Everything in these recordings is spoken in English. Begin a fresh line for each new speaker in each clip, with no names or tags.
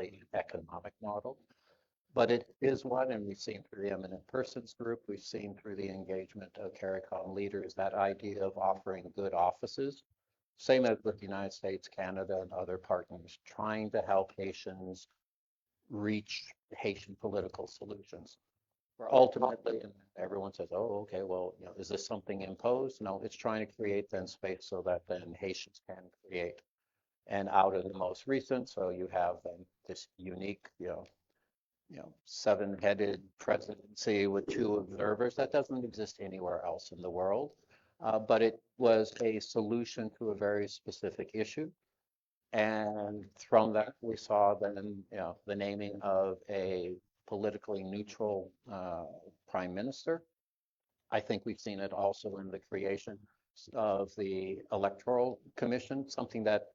necessarily an economic model, but it is one, and we've seen through the Eminent Persons Group, we've seen through the engagement of CARICOM leaders, that idea of offering good offices, same as with the United States, Canada, and other partners, trying to help Haitians reach Haitian political solutions. Where ultimately, and everyone says, oh, okay, well, is this something imposed? No, it's trying to create then space so that then Haitians can create. And out of the most recent, so you have then this unique, seven-headed presidency with two observers. That doesn't exist anywhere else in the world. But it was a solution to a very specific issue. And from that, we saw then, the naming of a politically neutral prime minister. I think we've seen it also in the creation of the Electoral Commission, something that,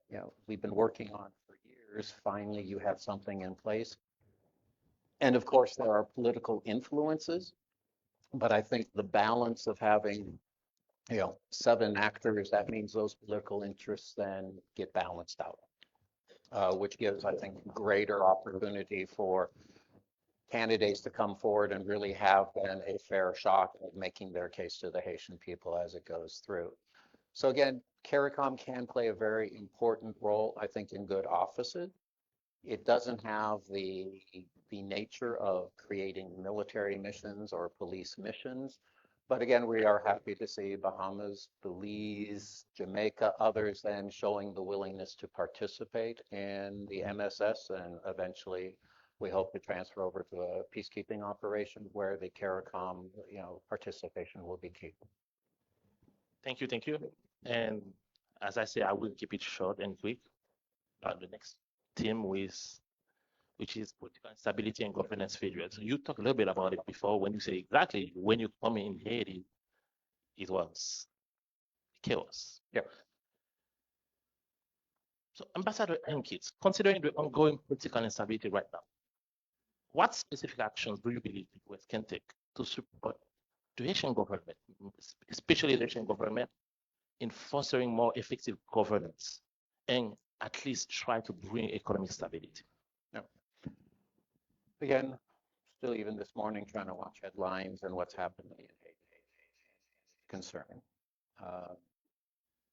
we've been working on for years. Finally, you have something in place. And of course, there are political influences, but I think the balance of having, seven actors, that means those political interests then get balanced out, which gives, I think, greater opportunity for candidates to come forward and really have then a fair shot at making their case to the Haitian people as it goes through. So again, CARICOM can play a very important role, I think, in good offices. It doesn't have the nature of creating military missions or police missions. But again, we are happy to see Bahamas, Belize, Jamaica, others then showing the willingness to participate in the MSS, and eventually we hope to transfer over to a peacekeeping operation where the CARICOM, participation will be key.
Thank you, thank you. And as I say, I will keep it short and quick. The next theme which is political instability and governance failure. So you talked a little bit about it before when you say exactly when you come in Haiti, it was chaos.
Yeah.
So Ambassador Hankins, considering the ongoing political instability right now, what specific actions do you believe the US can take to support the Haitian government, especially the Haitian government, in fostering more effective governance and at least try to bring economic stability?
Yeah. Again, still even this morning trying to watch headlines and what's happening in Haiti. Concerning.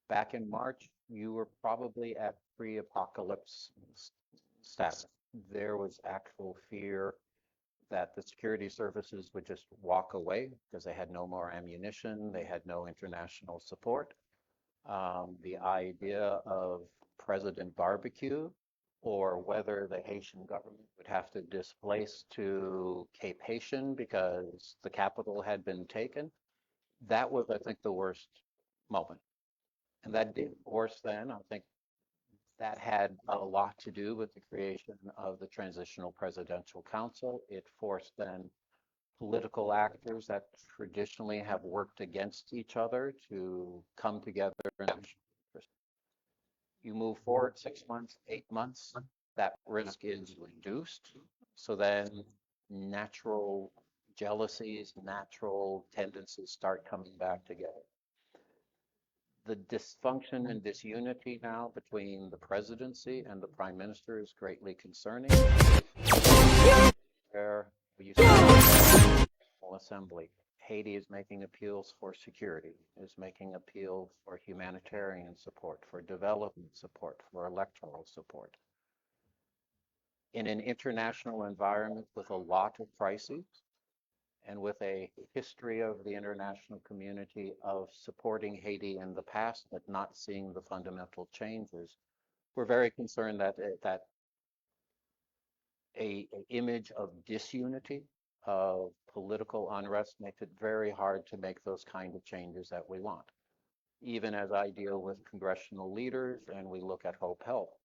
Back in March, you were probably at pre-apocalypse status. There was actual fear that the security services would just walk away because they had no more ammunition, they had no international support. The idea of President Barbecue, or whether the Haitian government would have to displace to Cape Haitian because the capital had been taken, that was, I think, the worst moment. And that did force then, I think, that had a lot to do with the creation of the Transitional Presidential Council. It forced then political actors that traditionally have worked against each other to come together. You move forward 6 months, 8 months, that risk is reduced. So then natural jealousies, natural tendencies start coming back together. The dysfunction and disunity now between the presidency and the prime minister is greatly concerning. Where you see the National Assembly, Haiti is making appeals for security, is making appeals for humanitarian support, for development support, for electoral support. In an international environment with a lot of crises, and with a history of the international community of supporting Haiti in the past, but not seeing the fundamental changes, we're very concerned that a image of disunity, of political unrest, makes it very hard to make those kind of changes that we want. Even as I deal with congressional leaders and we look at Hope Health,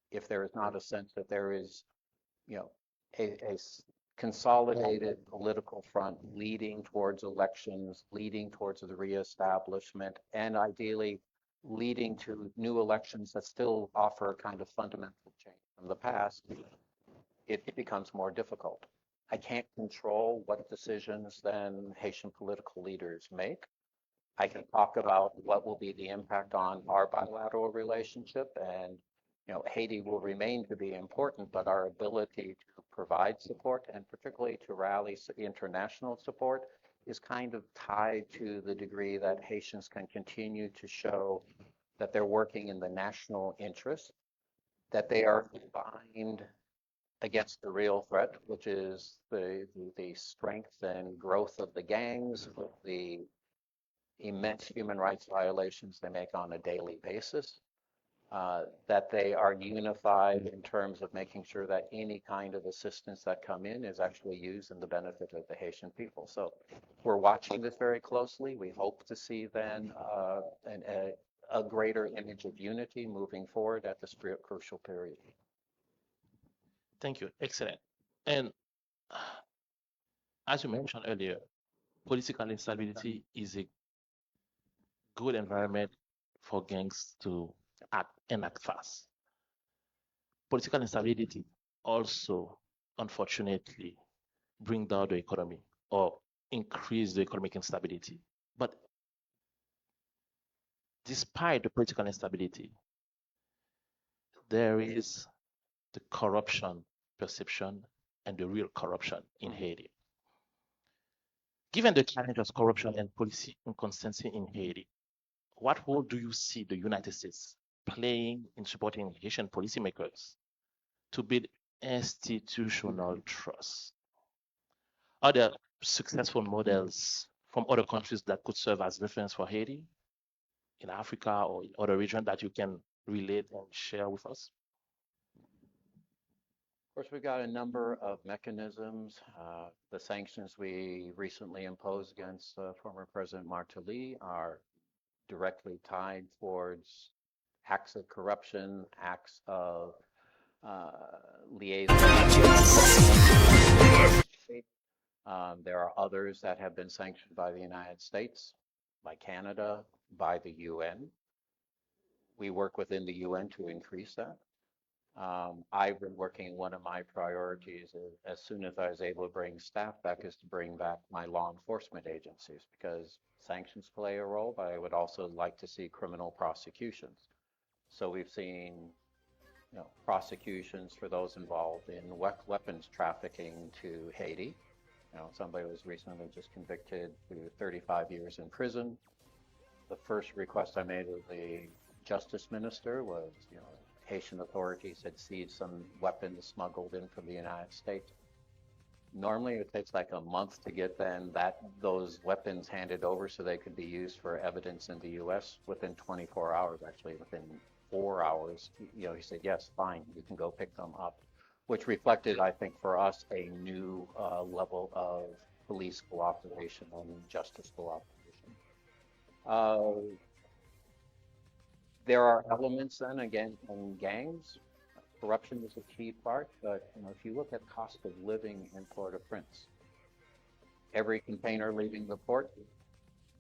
if there is not a sense that there is, a consolidated political front leading towards elections, leading towards the reestablishment, and ideally leading to new elections that still offer a kind of fundamental change from the past, it becomes more difficult. I can't control what decisions then Haitian political leaders make. I can talk about what will be the impact on our bilateral relationship, and Haiti will remain to be important, but our ability to provide support and particularly to rally international support is kind of tied to the degree that Haitians can continue to show that they're working in the national interest, that they are combined against the real threat, which is the strength and growth of the gangs, the immense human rights violations they make on a daily basis, that they are unified in terms of making sure that any kind of assistance that come in is actually used in the benefit of the Haitian people. So we're watching this very closely. We hope to see then a greater image of unity moving forward at this crucial period.
Thank you. Excellent. And as you mentioned earlier, political instability is a good environment for gangs to act and act fast. Political instability also, unfortunately, bring down the economy or increase the economic instability. But despite the political instability, there is the corruption perception and the real corruption in Haiti. Given the challenge of corruption and policy inconsistency in Haiti, what role do you see the United States playing in supporting Haitian policymakers to build institutional trust? Are there successful models from other countries that could serve as reference for Haiti in Africa or in other regions that you can relate and share with us?
Of course, we've got a number of mechanisms. The sanctions we recently imposed against former President Martelly are directly tied towards acts of corruption, acts of liaison. There are others that have been sanctioned by the United States, by Canada, by the UN. We work within the UN to increase that. I've been working, one of my priorities as soon as I was able to bring staff back is to bring back my law enforcement agencies because sanctions play a role, but I would also like to see criminal prosecutions. So we've seen prosecutions for those involved in weapons trafficking to Haiti. Somebody was recently just convicted to 35 years in prison. The first request I made with the justice minister was, Haitian authorities had seized some weapons smuggled in from the United States. Normally it takes like a month to get then those weapons handed over so they could be used for evidence in the US. Within 24 hours, actually within 4 hours, he said, yes, fine, you can go pick them up, which reflected, I think, for us, a new level of police cooperation and justice cooperation. There are elements then, again, in gangs. Corruption is a key part, but if you look at cost of living in Port-au-Prince, every container leaving the port,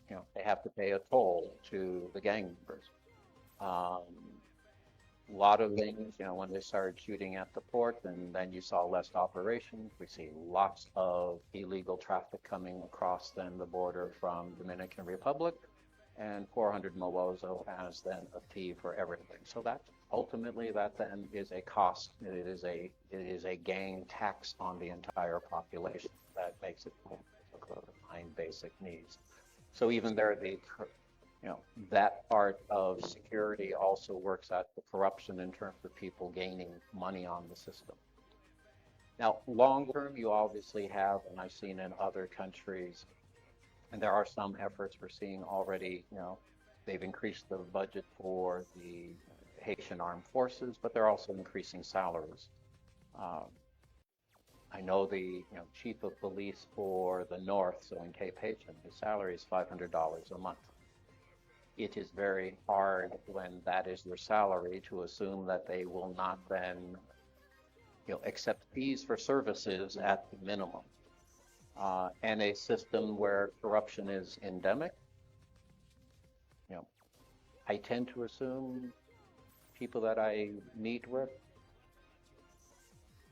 they have to pay a toll to the gang members. A lot of things, when they started shooting at the port, and then you saw less operations. We see lots of illegal traffic coming across then the border from Dominican Republic, and 400 Mowozo has then a fee for everything. So that ultimately that then is a cost. It is a gang tax on the entire population that makes it difficult to find basic needs. So even there, that part of security also works at the corruption in terms of people gaining money on the system. Now, long term, you obviously have, and I've seen in other countries, and there are some efforts we're seeing already, they've increased the budget for the Haitian armed forces, but they're also increasing salaries. I know the chief of police for the North, so in Cape Haitian, his salary is $500 a month. It is very hard when that is their salary to assume that they will not then accept fees for services at the minimum. And a system where corruption is endemic, I tend to assume people that I meet with,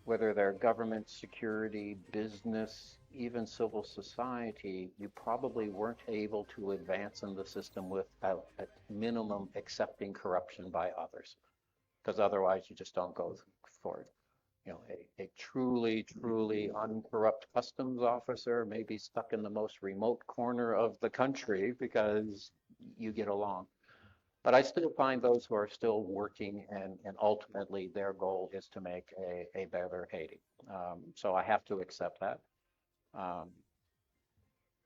whether they're government, security, business, even civil society, you probably weren't able to advance in the system without at minimum accepting corruption by others. because otherwise you just don't go for it. A truly, truly uncorrupt customs officer may be stuck in the most remote corner of the country because you get along. But I still find those who are still working and ultimately their goal is to make a better Haiti. So I have to accept that. Um,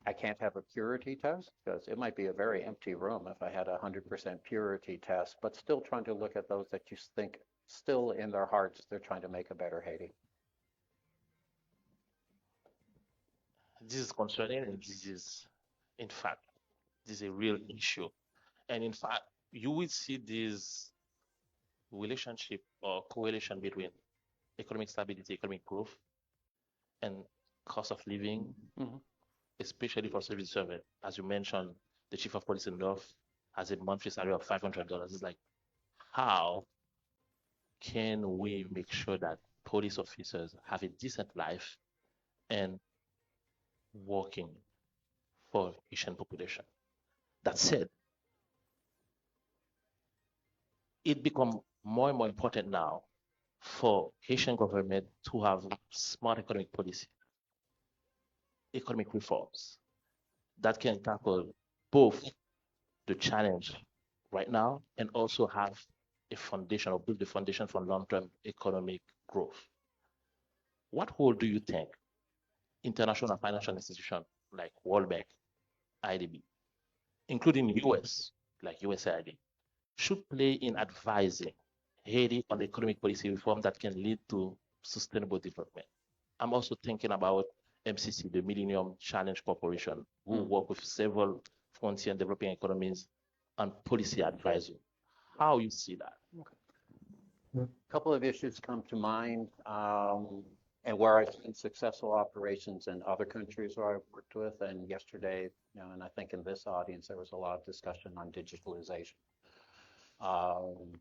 I can't have a purity test because it might be a very empty room if I had a 100% purity test, but still trying to look at those that you think still in their hearts, they're trying to make a better Haiti.
This is concerning, and this is, in fact, this is a real issue. And in fact, you will see this relationship or correlation between economic stability, economic growth, and cost of living,
Mhm.
especially for civil servant. As you mentioned, the chief of police in North has a monthly salary of $500. It's like, how can we make sure that police officers have a decent life and working for Haitian population? That said, it become more and more important now for Haitian government to have smart economic policy, economic reforms that can tackle both the challenge right now and also have a foundation or build the foundation for long-term economic growth. What role do you think international financial institutions like World Bank, IDB, including US, like USAID, should play in advising Haiti on economic policy reform that can lead to sustainable development? I'm also thinking about MCC, the Millennium Challenge Corporation, who
Mm.
work with several frontier and developing economies on policy advising. How you see that?
A couple of issues come to mind, and where I've seen successful operations in other countries where I've worked with. And yesterday, and I think in this audience, there was a lot of discussion on digitalization. Um,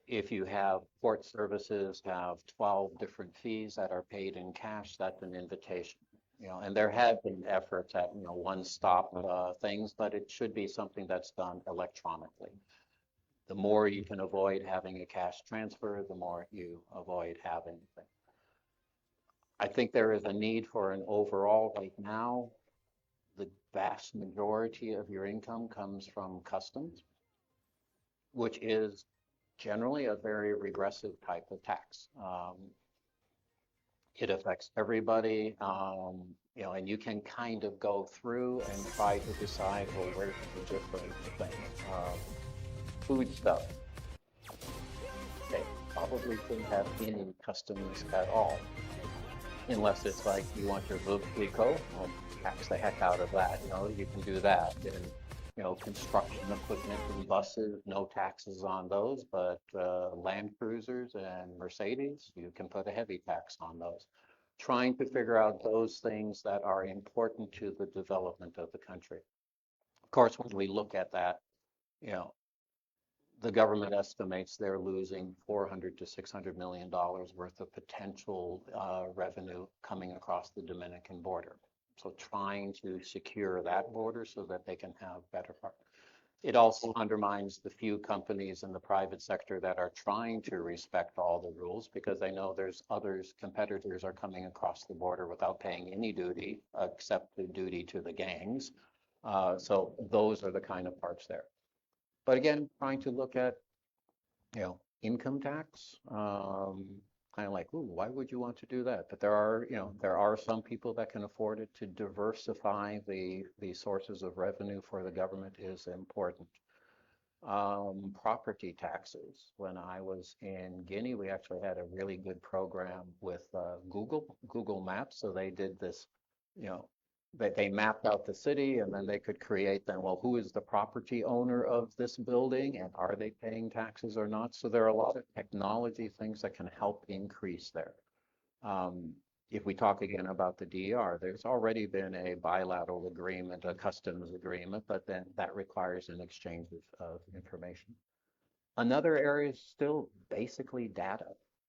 if you have port services have 12 different fees that are paid in cash, that's an invitation. And there have been efforts at, one-stop things, but it should be something that's done electronically. The more you can avoid having a cash transfer, the more you avoid having things. I think there is a need for an overall, right now, the vast majority of your income comes from customs, which is generally a very regressive type of tax. It affects everybody, and you can kind of go through and try to decide, well, where's the different things. Food stuff, they probably shouldn't have any customs at all, unless it's like you want your Veuve Clicquot, well, tax the heck out of that. You can do that. And construction equipment and buses, no taxes on those, but Land Cruisers and Mercedes, you can put a heavy tax on those. Trying to figure out those things that are important to the development of the country. Of course, when we look at that, you know, the government estimates they're losing $400 to $600 million worth of potential revenue coming across the Dominican border. So trying to secure that border so that they can have better part. It also undermines the few companies in the private sector that are trying to respect all the rules, because they know there's others, competitors are coming across the border without paying any duty except the duty to the gangs. So those are the kind of parts there. But again, trying to look at, income tax, kind of like, ooh, why would you want to do that? But there are some people that can afford it. To diversify the sources of revenue for the government is important. Property taxes. When I was in Guinea, we actually had a really good program with Google Maps. So they did this, you know, they mapped out the city, and then they could create then, well, who is the property owner of this building and are they paying taxes or not? So there are a lot of technology things that can help increase there. Um, if we talk again about the DER, there's already been a bilateral agreement, a customs agreement, but then that requires an exchange of information. Another area is still basically data.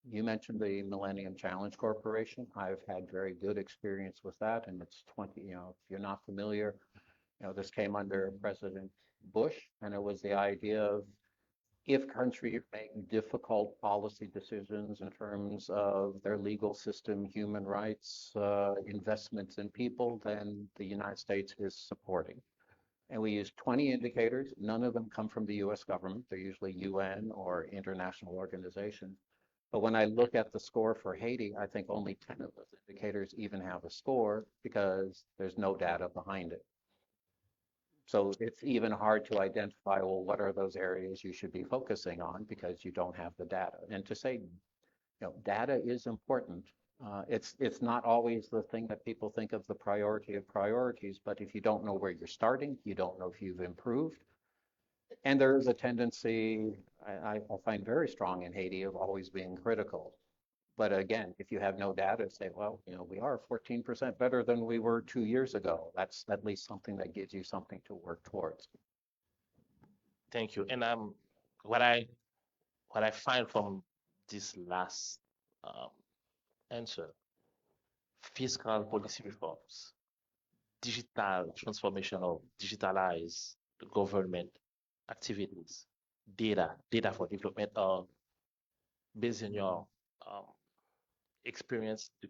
You mentioned the Millennium Challenge Corporation. I've had very good experience with that, and it's 20, if you're not familiar, this came under President Bush, and it was the idea of if countries make difficult policy decisions in terms of their legal system, human rights, investments in people, then the United States is supporting. And we use 20 indicators. None of them come from the US government. They're usually UN or international organizations. But when I look at the score for Haiti, I think only 10 of those indicators even have a score because there's no data behind it. So it's even hard to identify, well, what are those areas you should be focusing on because you don't have the data. And to say, data is important. It's not always the thing that people think of the priority of priorities, but if you don't know where you're starting, you don't know if you've improved. And there is a tendency I find very strong in Haiti of always being critical. But again, if you have no data, say, well, we are 14% better than we were 2 years ago. That's at least something that gives you something to work towards.
Thank you. And what I what I find from this last um, answer, fiscal policy reforms, digital transformation of digitalize the government activities, data for development of based on your um, experience, the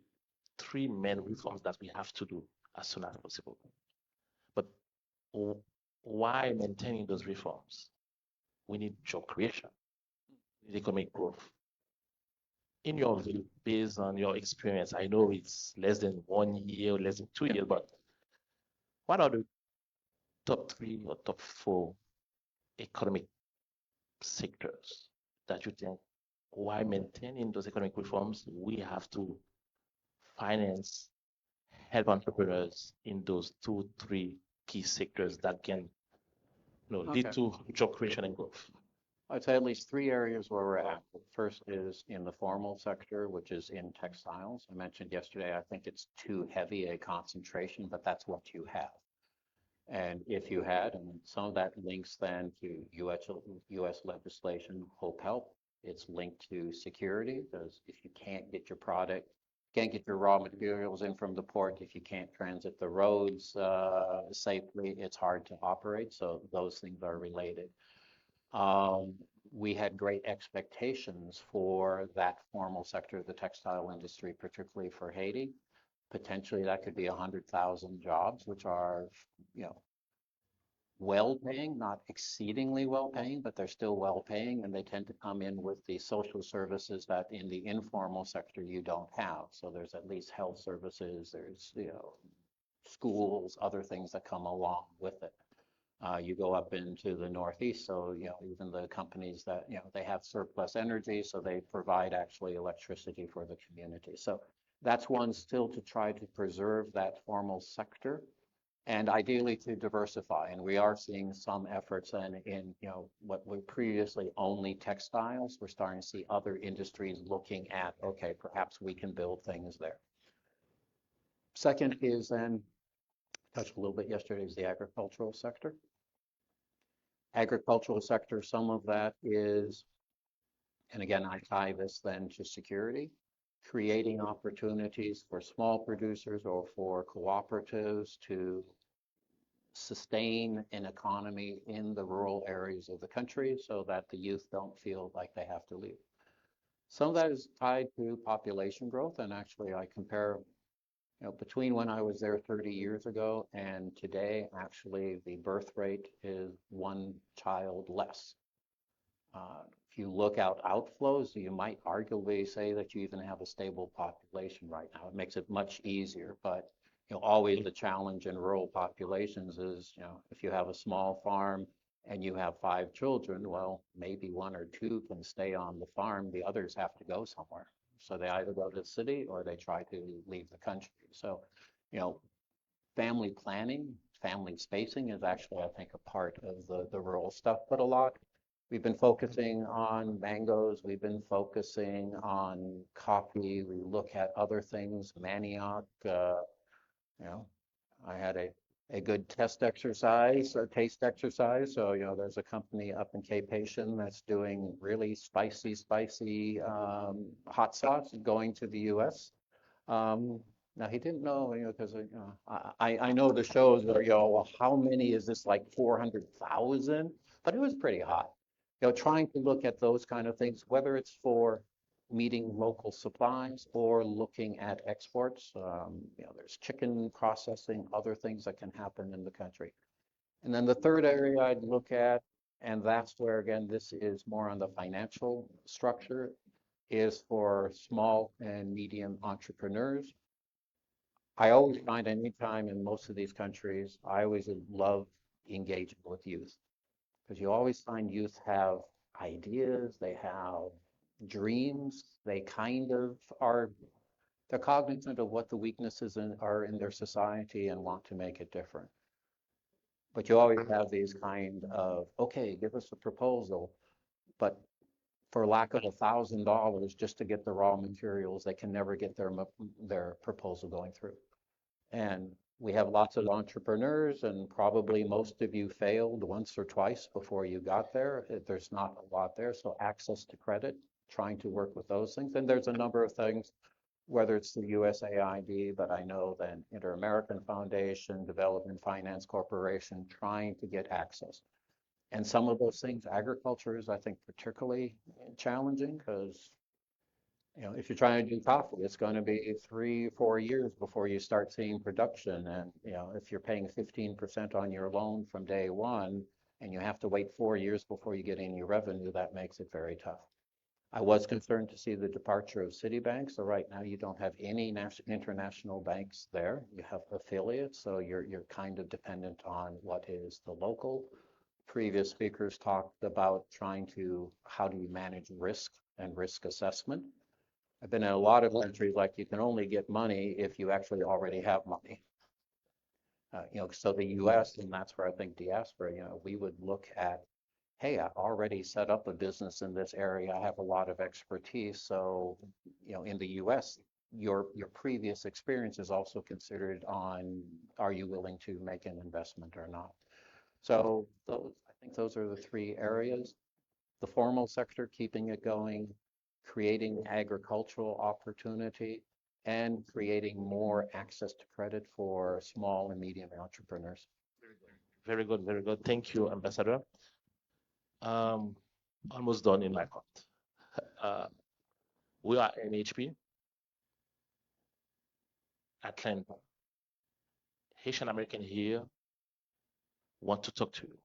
three main reforms that we have to do as soon as possible. But why maintaining those reforms? We need job creation, we need economic growth. In your view, based on your experience, I know it's less than 1 year, less than 2 years, but what are the top three or top four economic sectors that you think while maintaining those economic reforms, we have to finance, help entrepreneurs in those two, three key sectors that can lead
Okay.
to job creation and growth?
I'd say at least three areas where we're at. First is in the formal sector, which is in textiles. I mentioned yesterday, I think it's too heavy a concentration, but that's what you have. And if you had, and some of that links then to US legislation, Hope Help, it's linked to security, because if you can't get your product, can't get your raw materials in from the port, if you can't transit the roads safely, it's hard to operate. So those things are related. We had great expectations for that formal sector of the textile industry, particularly for Haiti. Potentially that could be 100,000 jobs, which are, well paying, not exceedingly well paying, but they're still well paying, and they tend to come in with the social services that in the informal sector you don't have. So there's at least health services, there's, schools, other things that come along with it. You go up into the Northeast, so even the companies that they have surplus energy, so they provide actually electricity for the community. So that's one still to try to preserve that formal sector, and ideally to diversify. And we are seeing some efforts in what were previously only textiles. We're starting to see other industries looking at, okay, perhaps we can build things there. Second is then touched a little bit yesterday is the agricultural sector. Agricultural sector, some of that is, and again, I tie this then to security, creating opportunities for small producers or for cooperatives to sustain an economy in the rural areas of the country so that the youth don't feel like they have to leave. Some of that is tied to population growth, and actually I compare between when I was there 30 years ago and today, actually, the birth rate is one child less. If you look out outflows, you might arguably say that you even have a stable population right now. It makes it much easier, but always the challenge in rural populations is, if you have a small farm and you have 5 children, well, maybe one or two can stay on the farm. The others have to go somewhere. So they either go to the city or they try to leave the country. So, family planning, family spacing is actually, I think, a part of the rural stuff, but a lot. We've been focusing on mangoes. We've been focusing on coffee. We look at other things, manioc. I had a good taste exercise. So, there's a company up in Cape Haitian that's doing really spicy hot sauce going to the US. Now he didn't know, because I know the shows where, well, how many is this, like 400,000? But it was pretty hot trying to look at those kind of things, whether it's for meeting local supplies or looking at exports. There's chicken processing, other things that can happen in the country. And then the third area I'd look at, and that's where, again, this is more on the financial structure, is for small and medium entrepreneurs. I always find anytime in most of these countries, I always love engaging with youth because you always find youth have ideas, they have dreams, they kind of are, they're cognizant of what the weaknesses are in their society and want to make it different. But you always have these kind of, okay, give us a proposal, but for lack of $1,000 just to get the raw materials, they can never get their proposal going through. And we have lots of entrepreneurs, and probably most of you failed once or twice before you got there. There's not a lot there, so access to credit, trying to work with those things. And there's a number of things, whether it's the USAID, but I know then Inter-American Foundation, Development Finance Corporation, trying to get access. And some of those things, agriculture is, I think, particularly challenging because, if you're trying to do coffee, it's going to be 3 or 4 years before you start seeing production. And, if you're paying 15% on your loan from day one and you have to wait 4 years before you get any revenue, that makes it very tough. I was concerned to see the departure of Citibank. So right now you don't have any international banks there. You have affiliates, so you're kind of dependent on what is the local. Previous speakers talked about how do you manage risk and risk assessment. I've been in a lot of countries like you can only get money if you actually already have money. So the US, and that's where I think diaspora, we would look at, hey, I already set up a business in this area. I have a lot of expertise. So, in the US, your previous experience is also considered on, are you willing to make an investment or not? So I think those are the three areas. The formal sector, keeping it going, creating agricultural opportunity, and creating more access to credit for small and medium entrepreneurs.
Very good, very good. Thank you, Ambassador. Almost done in my part. We are NAAHP, Atlanta. Haitian American here want to talk to you.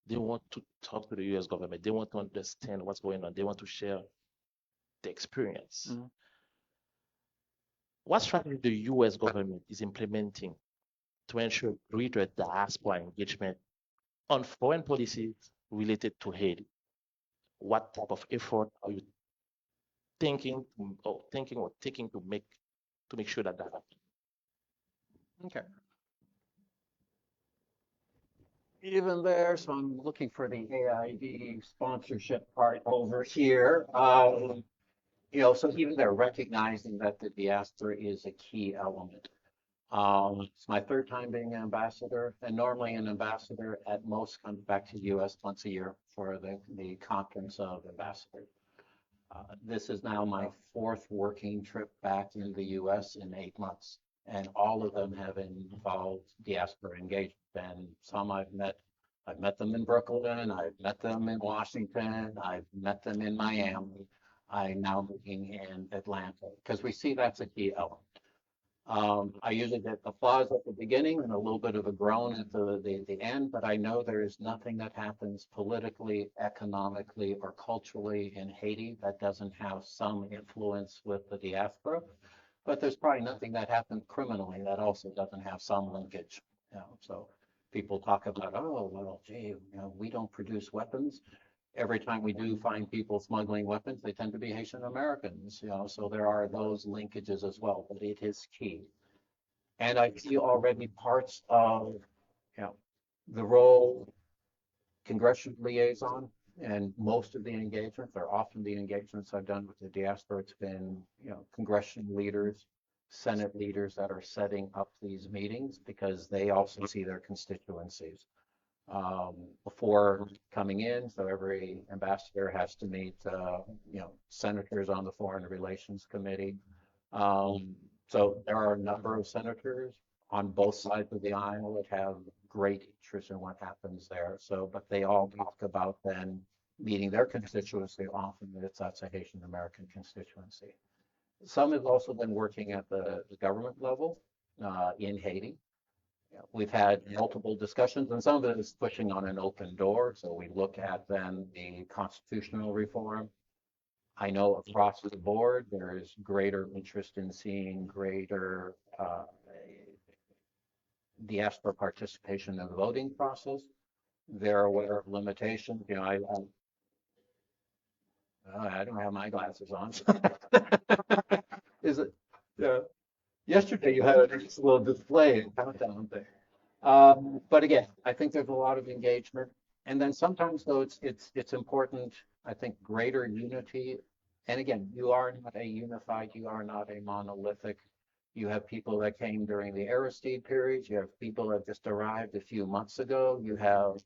They want to talk to the US government. They want to understand what's going on. They want to share the experience.
Mm-hmm.
What strategy the US government is implementing to ensure greater diaspora engagement on foreign policies related to Haiti? What type of effort are you thinking or taking to make sure that happens?
Okay. Even there, so I'm looking for the AID sponsorship part over here. So even they're recognizing that the diaspora is a key element. It's my third time being an ambassador, and normally an ambassador at most comes back to the US once a year for the conference of ambassadors. This is now my fourth working trip back in the US in 8 months, and all of them have involved diaspora engagement. And some I've met them in Brooklyn, I've met them in Washington, I've met them in Miami. I'm now looking in Atlanta because we see that's a key element. I usually get applause at the beginning and a little bit of a groan at the end, but I know there is nothing that happens politically, economically, or culturally in Haiti that doesn't have some influence with the diaspora. But there's probably nothing that happens criminally that also doesn't have some linkage. So people talk about, oh, well, gee, we don't produce weapons. Every time we do find people smuggling weapons, they tend to be Haitian Americans, so there are those linkages as well, but it is key. And I see already parts of, the role congressional liaison and most of the engagements, or often the engagements I've done with the diaspora, it's been, congressional leaders, Senate leaders that are setting up these meetings because they also see their constituencies. Before coming in, so every ambassador has to meet, senators on the Foreign Relations Committee. So there are a number of senators on both sides of the aisle that have great interest in what happens there. So, but they all talk about then meeting their constituency. Often that's a Haitian American constituency. Some have also been working at the government level in Haiti. We've had multiple discussions, and some of it is pushing on an open door. So we look at then the constitutional reform. I know across the board there is greater interest in seeing greater diaspora participation in the voting process. They're aware of limitations. I don't have my glasses on. Is it? Yeah. Yesterday you had a nice little display and countdown thing. But again, I think there's a lot of engagement. And then sometimes though it's important, I think greater unity. And again, you are not a unified, you are not a monolithic. You have people that came during the Aristide period. You have people that just arrived a few months ago. You have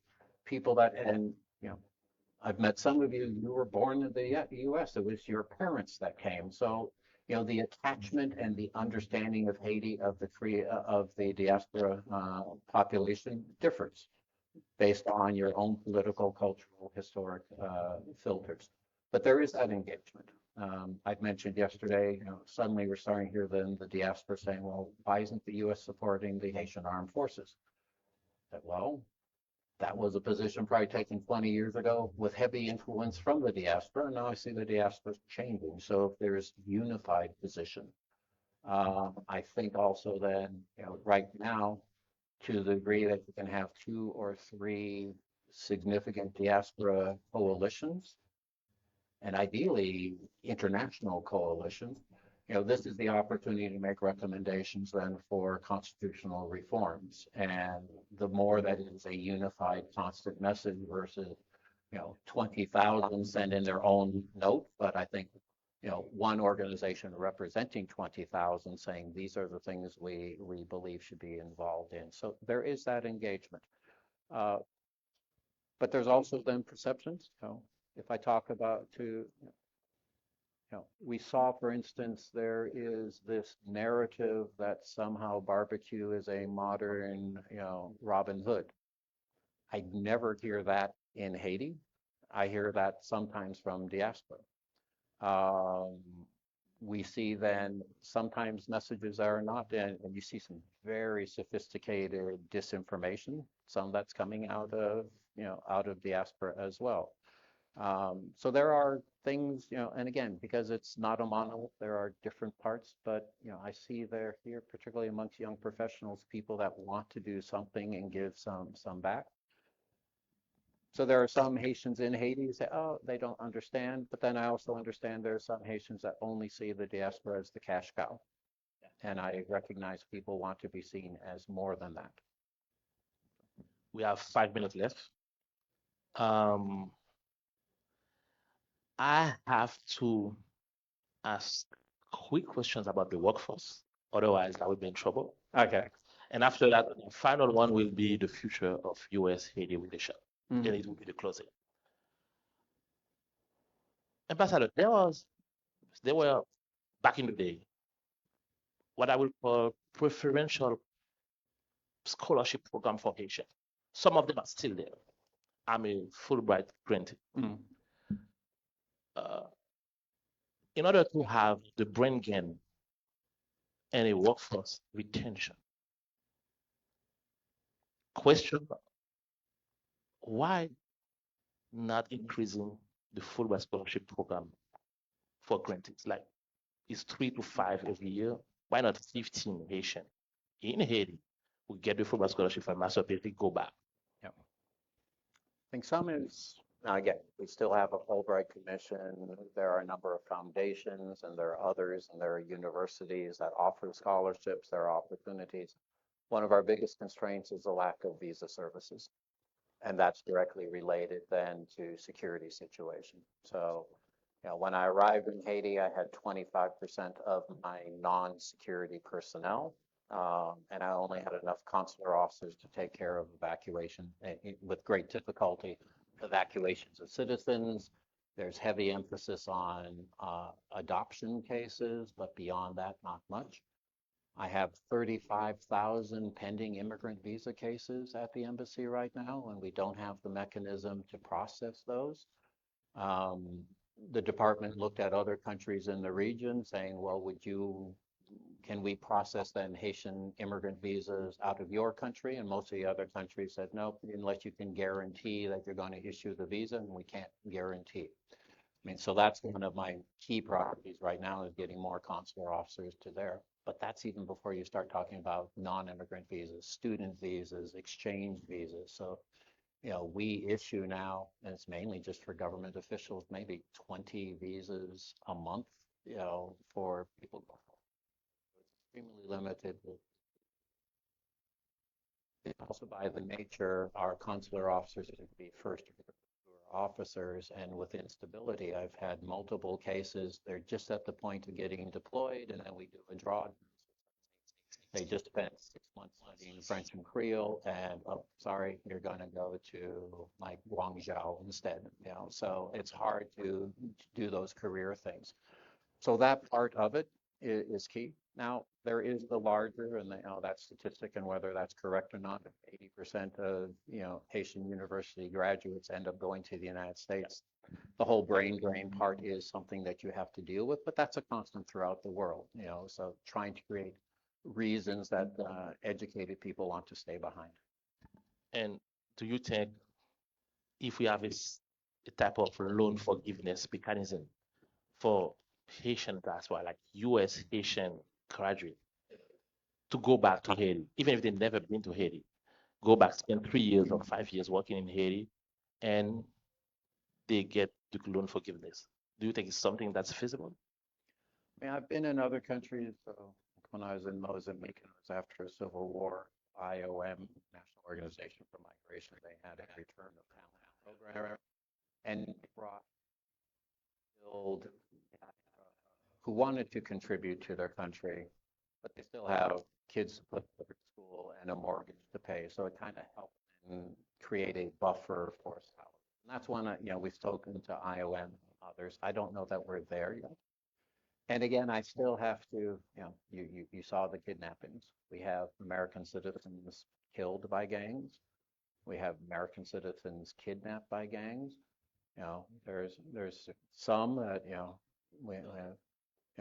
people that, and you know, I've met some of you, you were born in the US. It was your parents that came. So, the attachment and the understanding of Haiti, of the diaspora population differs based on your own political, cultural, historic filters. But there is that engagement. I've mentioned yesterday, suddenly we're starting to hear the diaspora saying, well, why isn't the US supporting the Haitian armed forces? Well, that was a position probably taken 20 years ago with heavy influence from the diaspora. And now I see the diaspora changing. So if there's unified position, I think also that right now, to the degree that you can have 2 or 3 significant diaspora coalitions, and ideally international coalitions, this is the opportunity to make recommendations then for constitutional reforms. And the more that is a unified, constant message versus, 20,000 send in their own note, but I think, one organization representing 20,000 saying these are the things we believe should be involved in. So there is that engagement. But there's also then perceptions. If I talk about we saw, for instance, there is this narrative that somehow barbecue is a modern, Robin Hood. I never hear that in Haiti. I hear that sometimes from diaspora. We see then sometimes messages are not, and you see some very sophisticated disinformation, some that's coming out of diaspora as well. So there are things, and again, because it's not a monolith, there are different parts, but, I see there here, particularly amongst young professionals, people that want to do something and give some back. So there are some Haitians in Haiti who say, oh, they don't understand, but then I also understand there are some Haitians that only see the diaspora as the cash cow. And I recognize people want to be seen as more than that.
We have 5 minutes left. I have to ask quick questions about the workforce. Otherwise, I will be in trouble.
Okay.
And after that, the final one will be the future of US-Haiti relations. And it will be the closing. Ambassador, there were back in the day what I would call preferential scholarship program for Haitians. Some of them are still there. I'm a Fulbright grantee. In order to have the brain gain and a workforce retention, question, why not increasing the Fulbright scholarship program for grantees? Like, it's 3 to 5 every year. Why not 15 Haitian in Haiti who get the Fulbright scholarship for master PhD go back?
Yeah. I think some is, now again, we still have a Fulbright Commission. There are a number of foundations and there are others and there are universities that offer scholarships. There are opportunities. One of our biggest constraints is the lack of visa services. And that's directly related then to security situation. So, when I arrived in Haiti, I had 25% of my non-security personnel, and I only had enough consular officers to take care of evacuation with great difficulty, evacuations of citizens. There's heavy emphasis on adoption cases, but beyond that, not much. I have 35,000 pending immigrant visa cases at the embassy right now, and we don't have the mechanism to process those. Um, the department looked at other countries in the region saying, well, can we process then Haitian immigrant visas out of your country? And most of the other countries said, nope, unless you can guarantee that you're going to issue the visa, and we can't guarantee. I mean, so that's one of my key priorities right now is getting more consular officers to there. But that's even before you start talking about non-immigrant visas, student visas, exchange visas. So, we issue now, and it's mainly just for government officials, maybe 20 visas a month, for people. It's extremely limited. Also by the nature, our consular officers are to be first officers, and with instability, I've had multiple cases. They're just at the point of getting deployed, and then we do a draw. They just spent 6 months studying French and Creole, and oh, sorry, you're going to go to like Guangzhou instead. So it's hard to do those career things. So that part of it is key. Now, there is the larger, and that statistic, and whether that's correct or not, 80% of, Haitian university graduates end up going to the United States. The whole brain drain part is something that you have to deal with, but that's a constant throughout the world, so trying to create reasons that educated people want to stay behind.
And do you think if we have a type of loan forgiveness mechanism for Haitian diaspora, like US Haitian graduate, to go back to Haiti, even if they've never been to Haiti, go back, spend 3 years or 5 years working in Haiti, and they get the loan forgiveness. Do you think it's something that's feasible?
I mean, I've been in other countries. So when I was in Mozambique, it was after a civil war. IOM, National Organization for Migration, they had a return of talent program and brought build who wanted to contribute to their country, but they still have kids to put through school and a mortgage to pay. So it kind of helped create a buffer for salaries. And that's one, we've spoken to IOM and others. I don't know that we're there yet. And again, I still have to, you saw the kidnappings. We have American citizens killed by gangs. We have American citizens kidnapped by gangs. There's some that,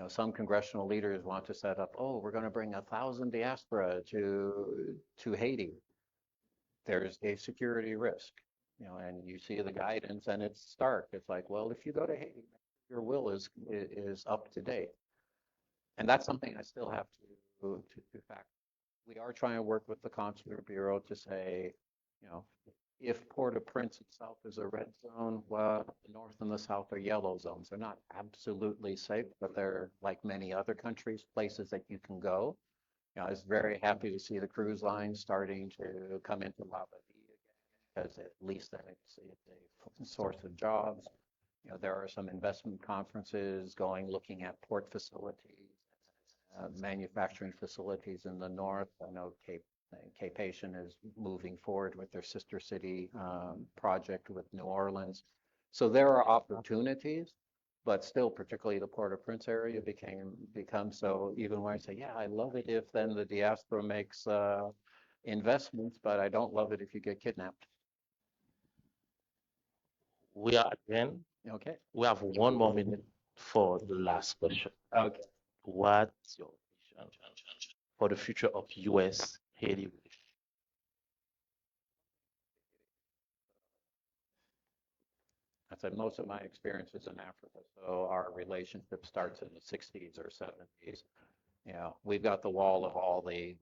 some congressional leaders want to set up, oh, we're going to bring 1,000 diaspora to Haiti. There's a security risk, and you see the guidance, and it's stark. It's like, well, if you go to Haiti, your will is up to date, and that's something I still have to factor. We are trying to work with the Consular Bureau to say, if Port-au-Prince itself is a red zone, well, the north and the south are yellow zones. They're not absolutely safe, but they're like many other countries, places that you can go. I was very happy to see the cruise lines starting to come into Labadee again, because at least then it's a source of jobs. There are some investment conferences looking at port facilities, manufacturing facilities in the north. I know Cape Haitian is moving forward with their sister city project with New Orleans. So there are opportunities, but still, particularly the Port-au-Prince area becomes so. Even when I say, yeah, I love it if then the diaspora makes investments, but I don't love it if you get kidnapped.
We are again,
Okay.
we have 1 more minute for the last question.
Okay.
What's your vision for the future of US Haiti relations?
I said most of my experiences in Africa, so our relationship starts in the 60s or 70s. We've got the wall of all the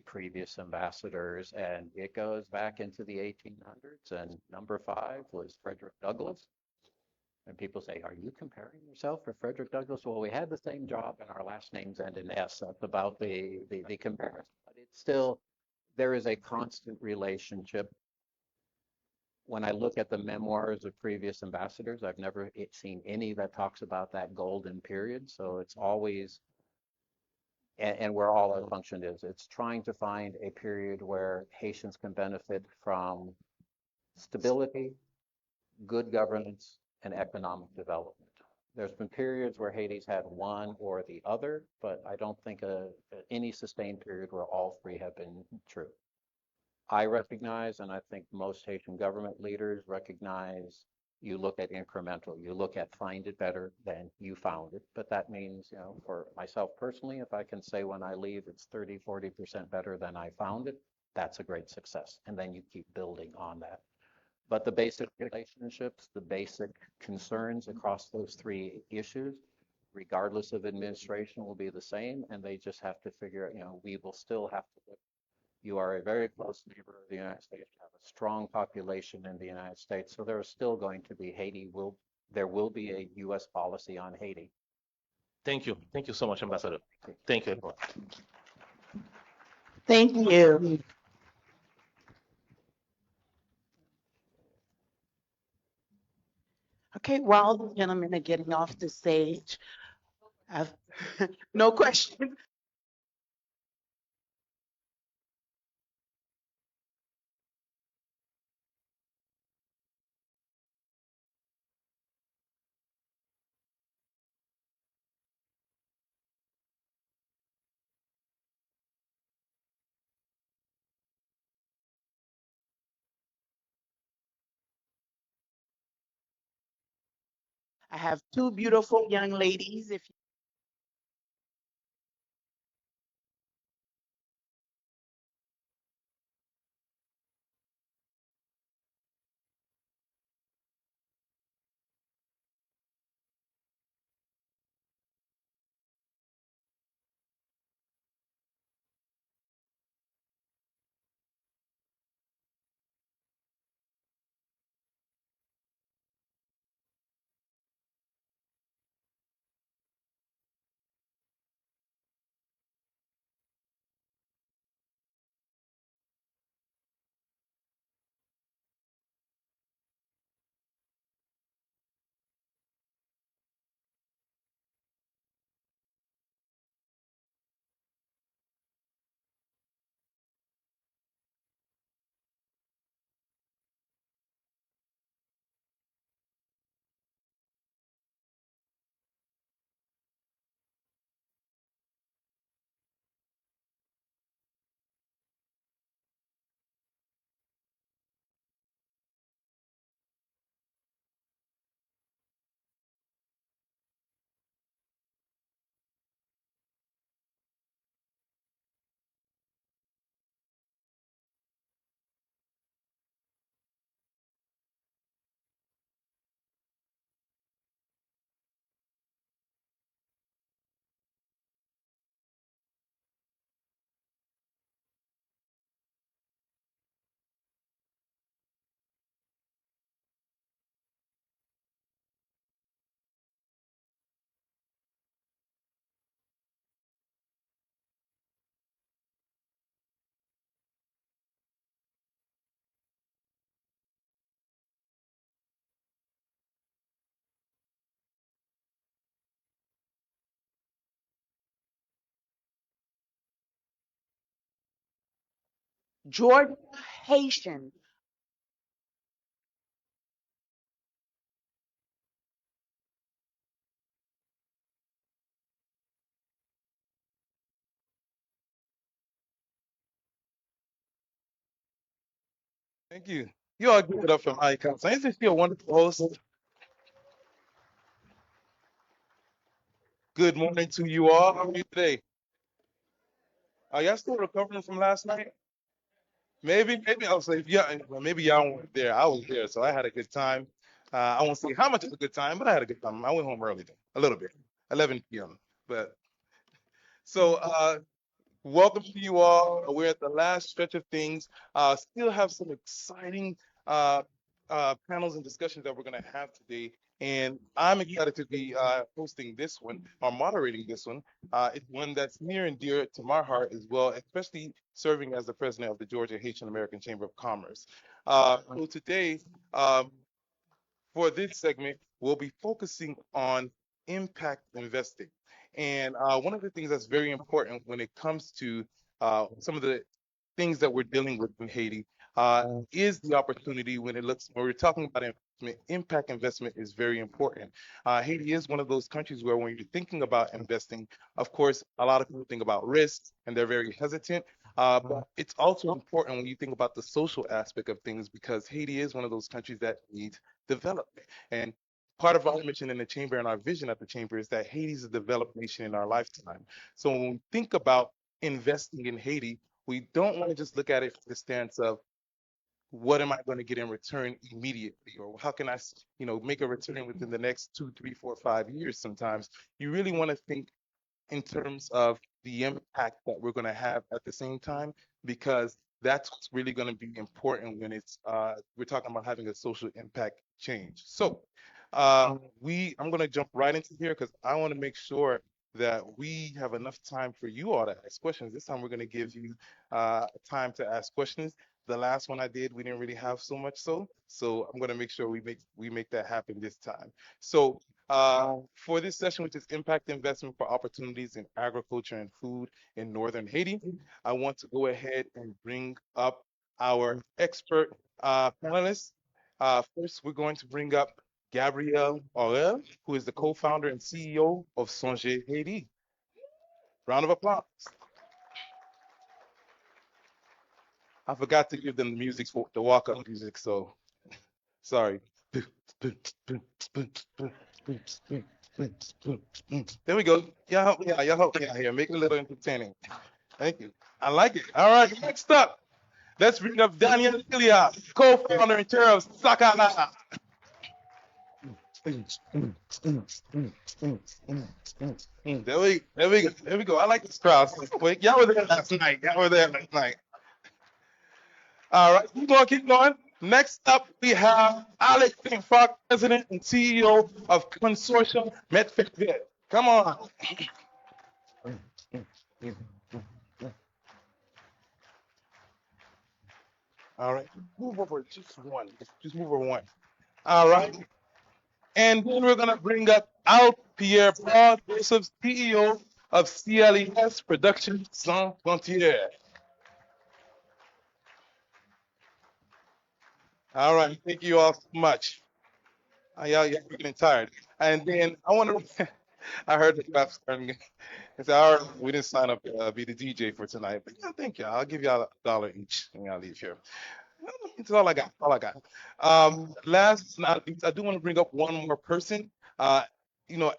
previous ambassadors, and it goes back into the 1800s. And number 5 was Frederick Douglass. And people say, are you comparing yourself for Frederick Douglass? Well, we had the same job, and our last names end in S. That's about the comparison. But it's still, there is a constant relationship. When I look at the memoirs of previous ambassadors, I've never seen any that talks about that golden period. So it's always, and where all our function is, it's trying to find a period where Haitians can benefit from stability, good governance, and economic development. There's been periods where Haiti's had one or the other, but I don't think any sustained period where all three have been true. I recognize, and I think most Haitian government leaders recognize, you look at incremental, you look at find it better than you found it. But that means, for myself personally, if I can say when I leave, it's 30, 40% better than I found it, that's a great success. And then you keep building on that. But the basic relationships, the basic concerns across those three issues, regardless of administration, will be the same. And they just have to figure, we will still have to. You are a very close neighbor of the United States. You have a strong population in the United States. So there is still going to be there will be a U.S. policy on Haiti.
Thank you. Thank you so much, Ambassador. Thank you, everyone.
Thank you. Okay, while the gentlemen are getting off the stage, I've no question. I have two beautiful young ladies. If Georgia Haitian,
Thank you. You all give it up from Icons. Ain't this your wonderful host? Good morning to you all. How are you today? Are y'all still recovering from last night? Maybe I'll say, yeah, well, maybe y'all weren't there. I was there, so I had a good time. I won't say how much of a good time, but I had a good time. I went home early though, a little bit, 11 p.m. But so welcome to you all. We're at the last stretch of things. Still have some exciting uh, panels and discussions that we're going to have today. And I'm excited to be hosting this one or moderating this one. It's one that's near and dear to my heart as well, especially serving as the president of the Georgia Haitian American Chamber of Commerce. So today, um, for this segment, we'll be focusing on impact investing. And one of the things that's very important when it comes to some of the things that we're dealing with in Haiti is the opportunity when we're talking about investment. Impact investment is very important. Haiti is one of those countries where when you're thinking about investing, of course, a lot of people think about risk and they're very hesitant. But it's also important when you think about the social aspect of things because Haiti is one of those countries that needs development. And part of our mission in the chamber and our vision at the chamber is that Haiti is a developed nation in our lifetime. So when we think about investing in Haiti, we don't want to just look at it from the stance of what am I going to get in return immediately, or how can I, make a return within the next 2, 3, 4, 5 years. Sometimes you really want to think in terms of the impact that we're going to have at the same time, because that's what's really going to be important when we're talking about having a social impact change. So I'm going to jump right into here because I want to make sure that we have enough time for you all to ask questions. This time we're going to give you time to ask questions. The last one I did, we didn't really have so much so I'm going to make sure we make that happen this time. So for this session, which is Impact Investment for Opportunities in Agriculture and Food in Northern Haiti, I want to go ahead and bring up our expert panelists. First, we're going to bring up Gabrielle Aurel, who is the co-founder and CEO of Songe Haiti. Round of applause. I forgot to give them the music for the walk-up music, so sorry. There we go. Y'all help me out here. Make it a little entertaining. Thank you. I like it. All right, next up, let's bring up Daniel Ilya, co-founder and chair of Sakala. There we go. I like this crowd. Quick. Y'all were there last night. All right, keep going. Next up, we have Alex Falk, President and CEO of Consortium Medfit. Come on. All right, move over just one. Just move over one. All right. And then we're gonna bring up Al Pierre Broad, Joseph, CEO of CLES Production Sans Frontières. All right, thank you all so much. Y'all getting tired. And then I want to. I heard the clap starting. It's all right. We didn't sign up to be the DJ for tonight, but yeah, thank y'all. I'll give y'all $1 each when y'all leave here. It's all I got. All I got. Last, but not least, I do want to bring up one more person. Uh,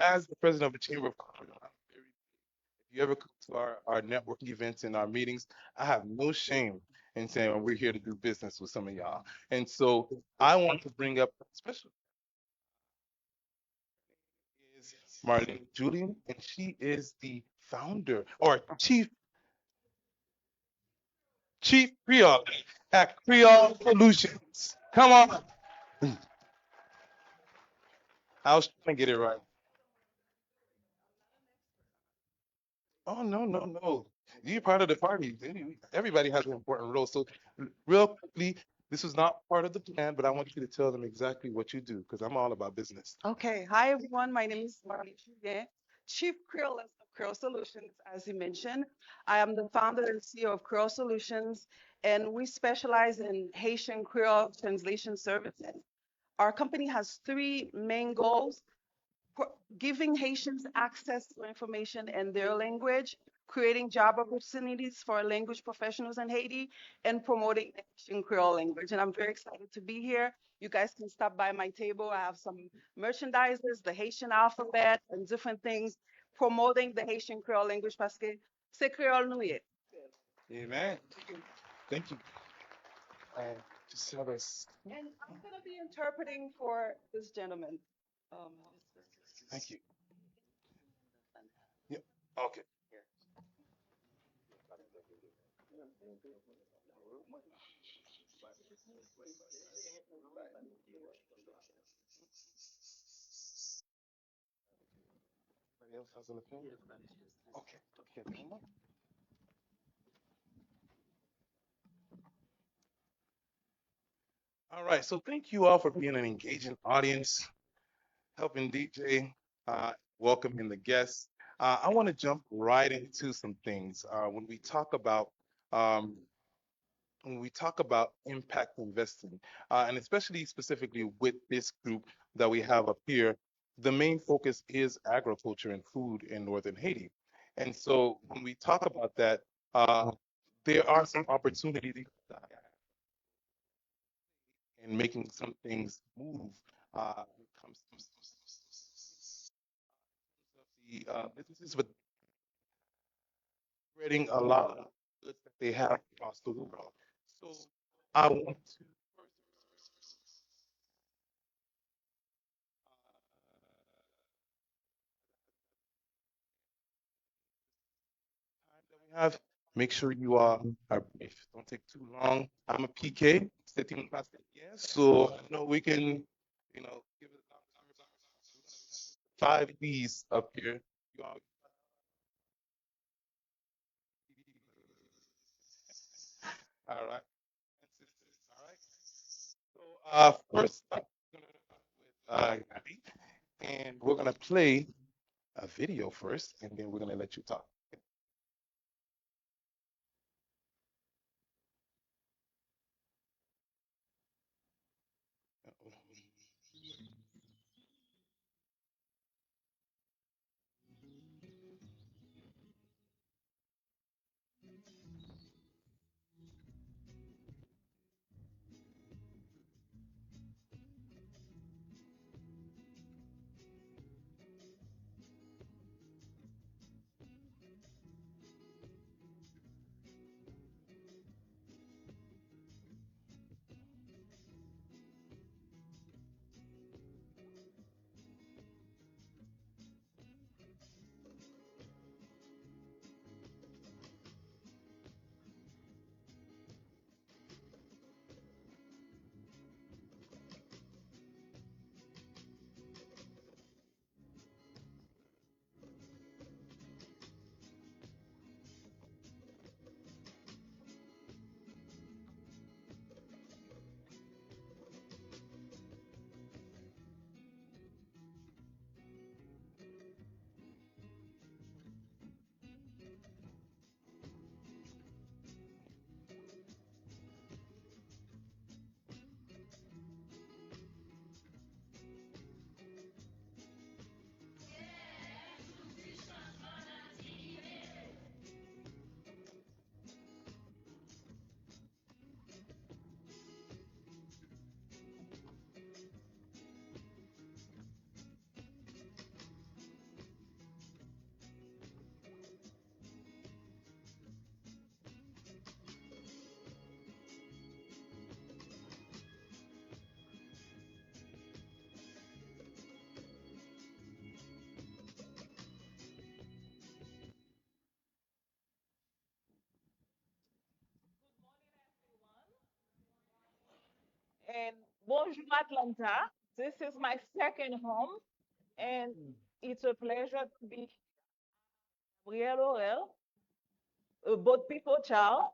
as the president of the Chamber of Commerce, if you ever come to our networking events and our meetings, I have no shame in saying we're here to do business with some of y'all. And so I want to bring up special is Marlene Julian, and she is the founder or chief Creole at Creole Solutions. Come on. I was trying to get it right. Oh, no, no, no. You're part of the party. Everybody has an important role. So, real quickly, this was not part of the plan, but I want you to tell them exactly what you do because I'm all about business.
Okay, hi everyone. My name is Marlene Julien, Chief Creolist of Creole Solutions, as you mentioned. I am the founder and CEO of Creole Solutions, and we specialize in Haitian Creole translation services. Our company has three main goals: giving Haitians access to information in their language, creating job opportunities for language professionals in Haiti, and promoting the Haitian Creole language. And I'm very excited to be here. You guys can stop by my table. I have some merchandises, the Haitian alphabet, and different things promoting the Haitian Creole language parce que c'est créole nous yet.
Amen. Thank you. Just have us.
And I'm going to be interpreting for this gentleman. Um,
Thank you. Yeah. Okay. Anybody else has an opinion? Okay. Okay. All right. So thank you all for being an engaging audience, helping DJ, welcoming the guests. I want to jump right into some things. Um, when we talk about impact investing, and especially specifically with this group that we have up here, the main focus is agriculture and food in northern Haiti. And so when we talk about that, uh, there are some opportunities in making some things move when it comes to the businesses, but spreading a lot of goods that they have across the world. So I want to time that we have, make sure you are brief. Don't take too long. I'm a PK, sitting past it. Yes, so I know we can, give it 5 Ds up here. You all, all right, and sisters, all right. So first up, we're gonna start with Gabby, and we're gonna play a video first, and then we're gonna let you talk.
And bonjour Atlanta. This is my second home, and it's a pleasure to be Gabrielle Orel, a boat people child.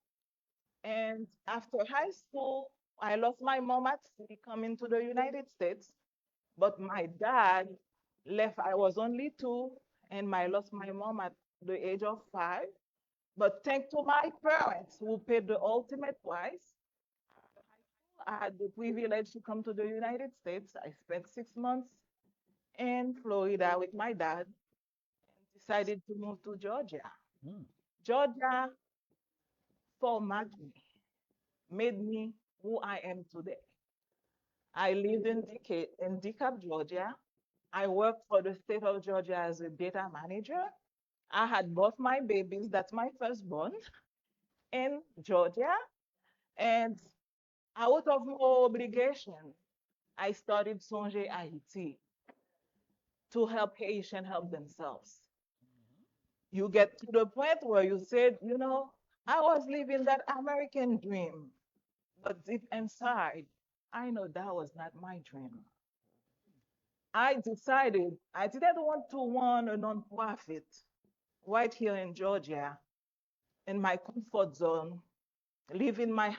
And after high school, I lost my mom at sea coming to the United States, but my dad left. I was only two, and I lost my mom at the age of 5. But thanks to my parents who paid the ultimate price, I had the privilege to come to the United States. I spent 6 months in Florida with my dad and decided to move to Georgia.
Hmm.
Georgia formatted me, made me who I am today. I lived in DeKalb, Georgia. I worked for the state of Georgia as a data manager. I had both my babies, that's my firstborn, in Georgia. And out of more obligation, I started Songe Haiti to help Haitians help themselves. You get to the point where you said, I was living that American dream, but deep inside, I know that was not my dream. I decided I didn't want to run a nonprofit right here in Georgia, in my comfort zone, living my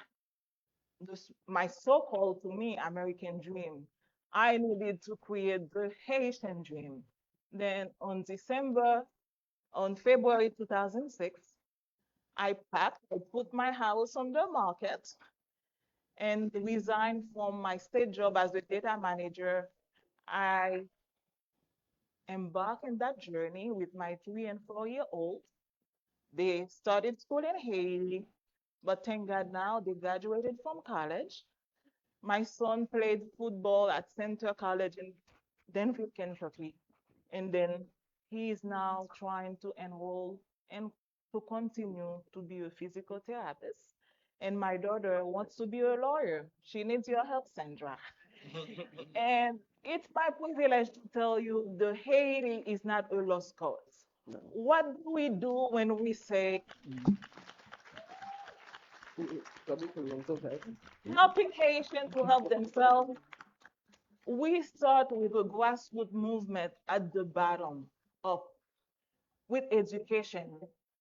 so-called to me American dream. I needed to create the Haitian dream. Then on February 2006, I packed, I put my house on the market and resigned from my state job as a data manager. I embarked in that journey with my 3 and 4-year-old. They started school in Haiti. But thank God now they graduated from college. My son played football at Center College in Denver, Kentucky, and then he is now trying to enroll and to continue to be a physical therapist. And my daughter wants to be a lawyer. She needs your help, Sandra. And it's my privilege to tell you the Haiti is not a lost cause. What do we do when we say helping Haitians to help themselves? We start with a grassroots movement at the bottom up with education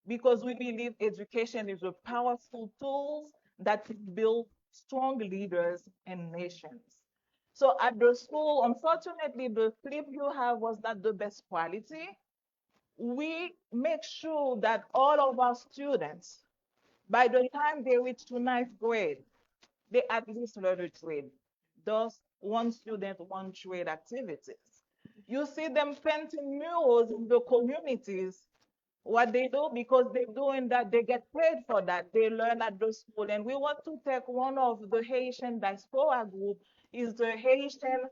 because we believe education is a powerful tool that can build strong leaders and nations. So at the school, unfortunately, the clip you have was not the best quality. We make sure that all of our students, by the time they reach to ninth grade, they at least learn a trade. Thus, one student, one trade activities. You see them painting murals in the communities. What they do, because they're doing that, they get paid for that. They learn at the school. And we want to take one of the Haitian diaspora group, is the Haitian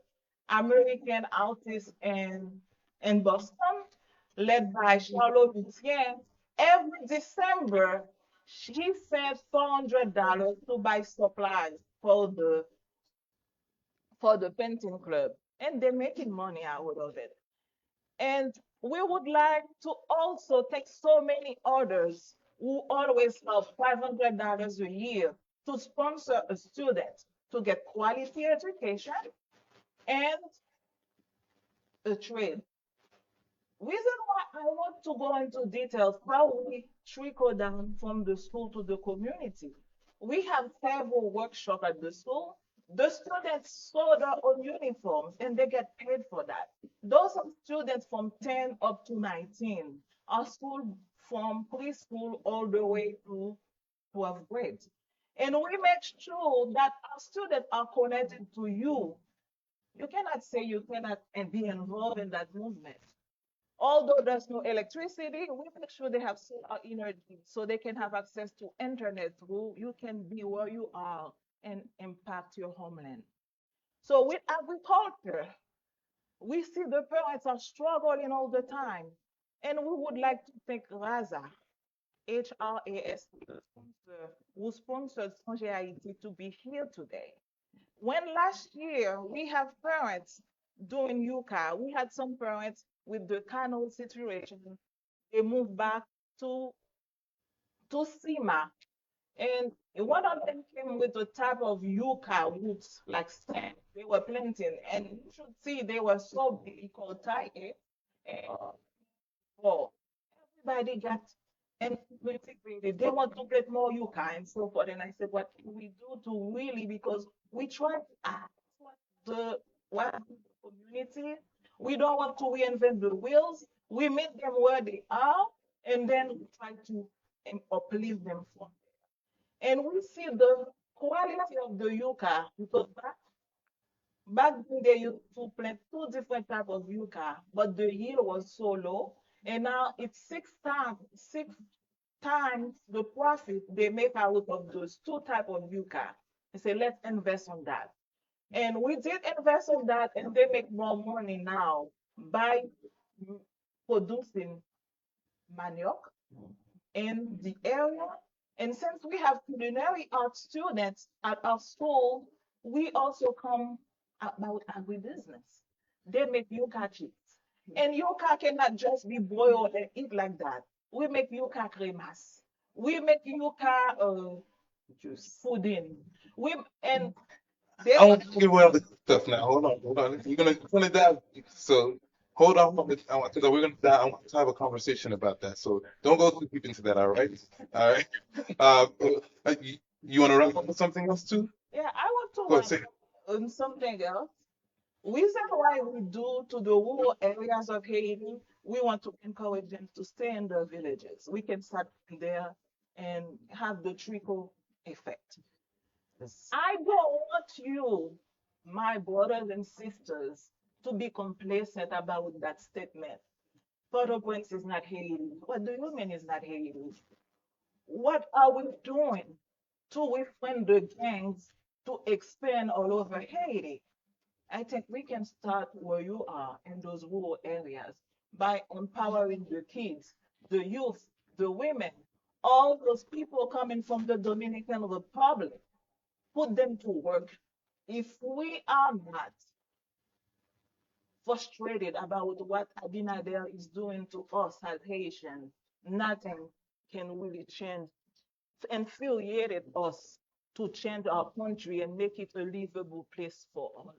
American artist in Boston, led by Charlotte Luthier. Every December, she sent $400 to buy supplies for the painting club, and they're making money out of it. And we would like to also take so many others who always have $500 a year to sponsor a student to get quality education and a trade. Reason why I want to go into details how we trickle down from the school to the community. We have several workshops at the school. The students sew their own uniforms and they get paid for that. Those are students from 10 up to 19 are school from preschool all the way to 12th grade. And we make sure that our students are connected to you. You cannot say you cannot and be involved in that movement. Although there's no electricity, we make sure they have solar energy so they can have access to internet where you can be where you are and impact your homeland. So with agriculture, we see the parents are struggling all the time. And we would like to thank RASA, HRAS, who sponsored Songe Haiti to be here today. When last year we have parents doing UCA, we had some parents with the canal situation. They moved back to SEMA, and one of them came with a type of yucca roots like sand. They were planting, and you should see they were so big called tie it. And oh, everybody got and integrated. They want to get more yucca and so forth. And I said, what can we do to really, because we try to ask what the community. We don't want to reinvent the wheels. We meet them where they are, and then we try to uplift them from there. And we see the quality of the yucca because back then they used to plant two different type of yucca, but the yield was so low, and now it's six times the profit they make out of those two type of yucca. They say let's invest on that. And we did invest on that, and they make more money now by producing manioc in the area. And since we have culinary arts students at our school, we also come about agribusiness. They make yuca chips. And yuca cannot just be boiled and eat like that. We make yuca cremas. We make yuca juice pudding. We and they
I want to give away all the stuff now. Hold on. We're gonna dive. So hold on, because we're gonna dive. I want to have a conversation about that. So don't go too deep into that. All right. All right. Uh, you want to wrap up with something else too?
yeah, I want to
Go ahead.
wrap
Say.
up on something else. Reason why we do to the rural areas of Haiti, we want to encourage them to stay in the villages. We can start there and have the trickle effect. I don't want you, my brothers and sisters, to be complacent about that statement. Port-au-Prince is not Haiti. What do you mean is not Haiti? What are we doing? to refrain the gangs to expand all over Haiti. I think we can start where you are in those rural areas by empowering the kids, the youth, the women, all those people coming from the Dominican Republic. Put them to work. If we are not frustrated about what Abinader is doing to us as Haitians, nothing can really change, infuriated us to change our country and make it a livable place for all.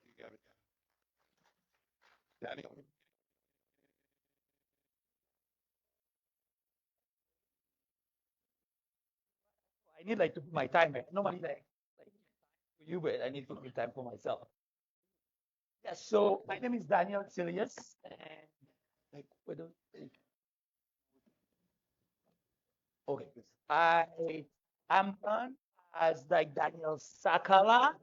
You got it. Daniel.
I need like to put my timer. Normally like for you, but I need to put my time for myself. Yes. So my name is Daniel Silius, and like what do okay. I am known as like Daniel Sakala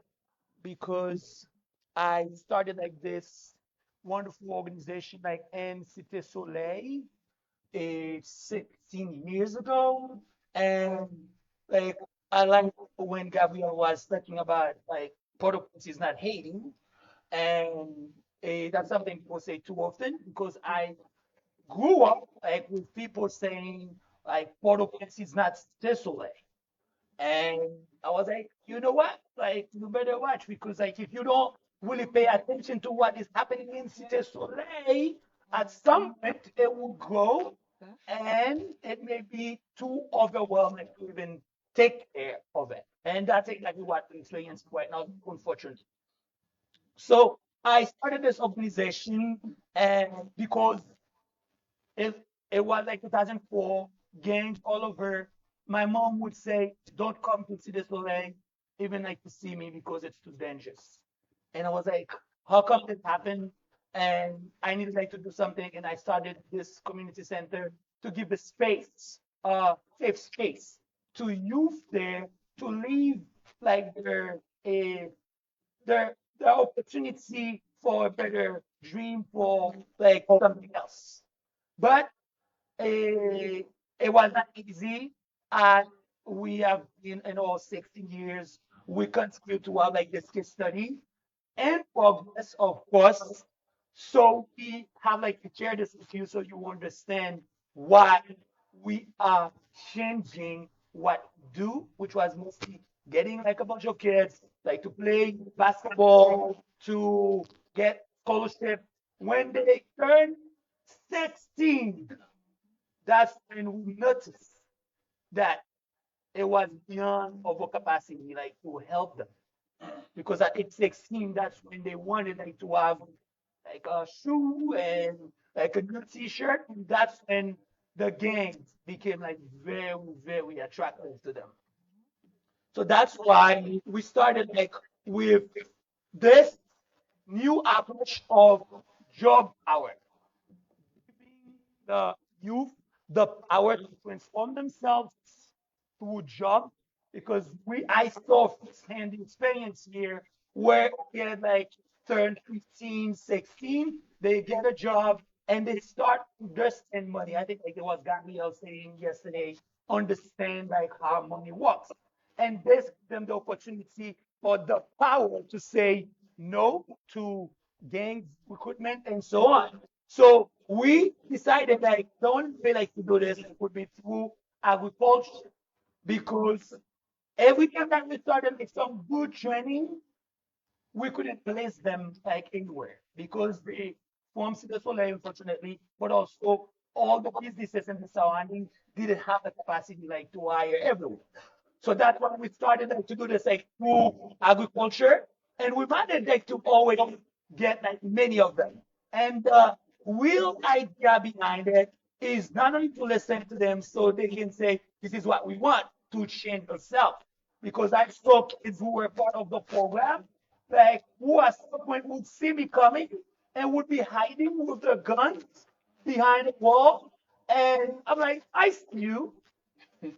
because I started like this wonderful organization like Cité Soleil 16 years ago. And like I like when Gabriel was talking about like Port-au-Prince is not hating. And that's something people say too often because I grew up like with people saying like Port-au-Prince is not Desolate. And I was like, you know what? Like, you better watch because, like, if you don't really pay attention to what is happening in Cité Soleil, at some point it will grow and it may be too overwhelming to even take care of it. And that's exactly what we're experiencing right now, unfortunately. So I started this organization and because it, it was like 2004, gangs all over. My mom would say, don't come to see the Soleil, even like to see me because it's too dangerous. And I was like, how come this happened? And I needed like to do something. And I started this community center to give a space, safe space to youth there to live like their opportunity for a better dream for like something else. But it was not easy. And we have been in all 16 years, we continue to have like this case study and progress, of course. So we have like to share this with you so you understand why we are changing what we do, which was mostly getting like a bunch of kids like to play basketball, to get scholarship. When they turn 16, that's when we noticed that it was beyond our capacity, like to help them. Because at age 16, that's when they wanted like to have like a shoe and like a new t-shirt. And that's when the gangs became like very, very attractive to them. So that's why we started like with this new approach of job hour, giving the youth the power to transform themselves through job because I saw firsthand experience here where they like turn 15, 16, they get a job and they start to understand money. I think like it was Gabriel saying yesterday, understand like how money works. And this gives them the opportunity or the power to say no to gangs, recruitment, and so on. So we decided like the only way like to do this would be through agriculture because every time that we started with some good training, we couldn't place them like anywhere because they from Cité Soleil, unfortunately, but also all the businesses in the surrounding didn't have the capacity like to hire everyone. So that's why we started like, to do this like through agriculture, and we managed like to always get like many of them. And the real idea behind it is not only to listen to them so they can say this is what we want to change themselves. Because I saw kids who were part of the program, like who at some point would see me coming and would be hiding with their guns behind the wall. And I'm like, I see you.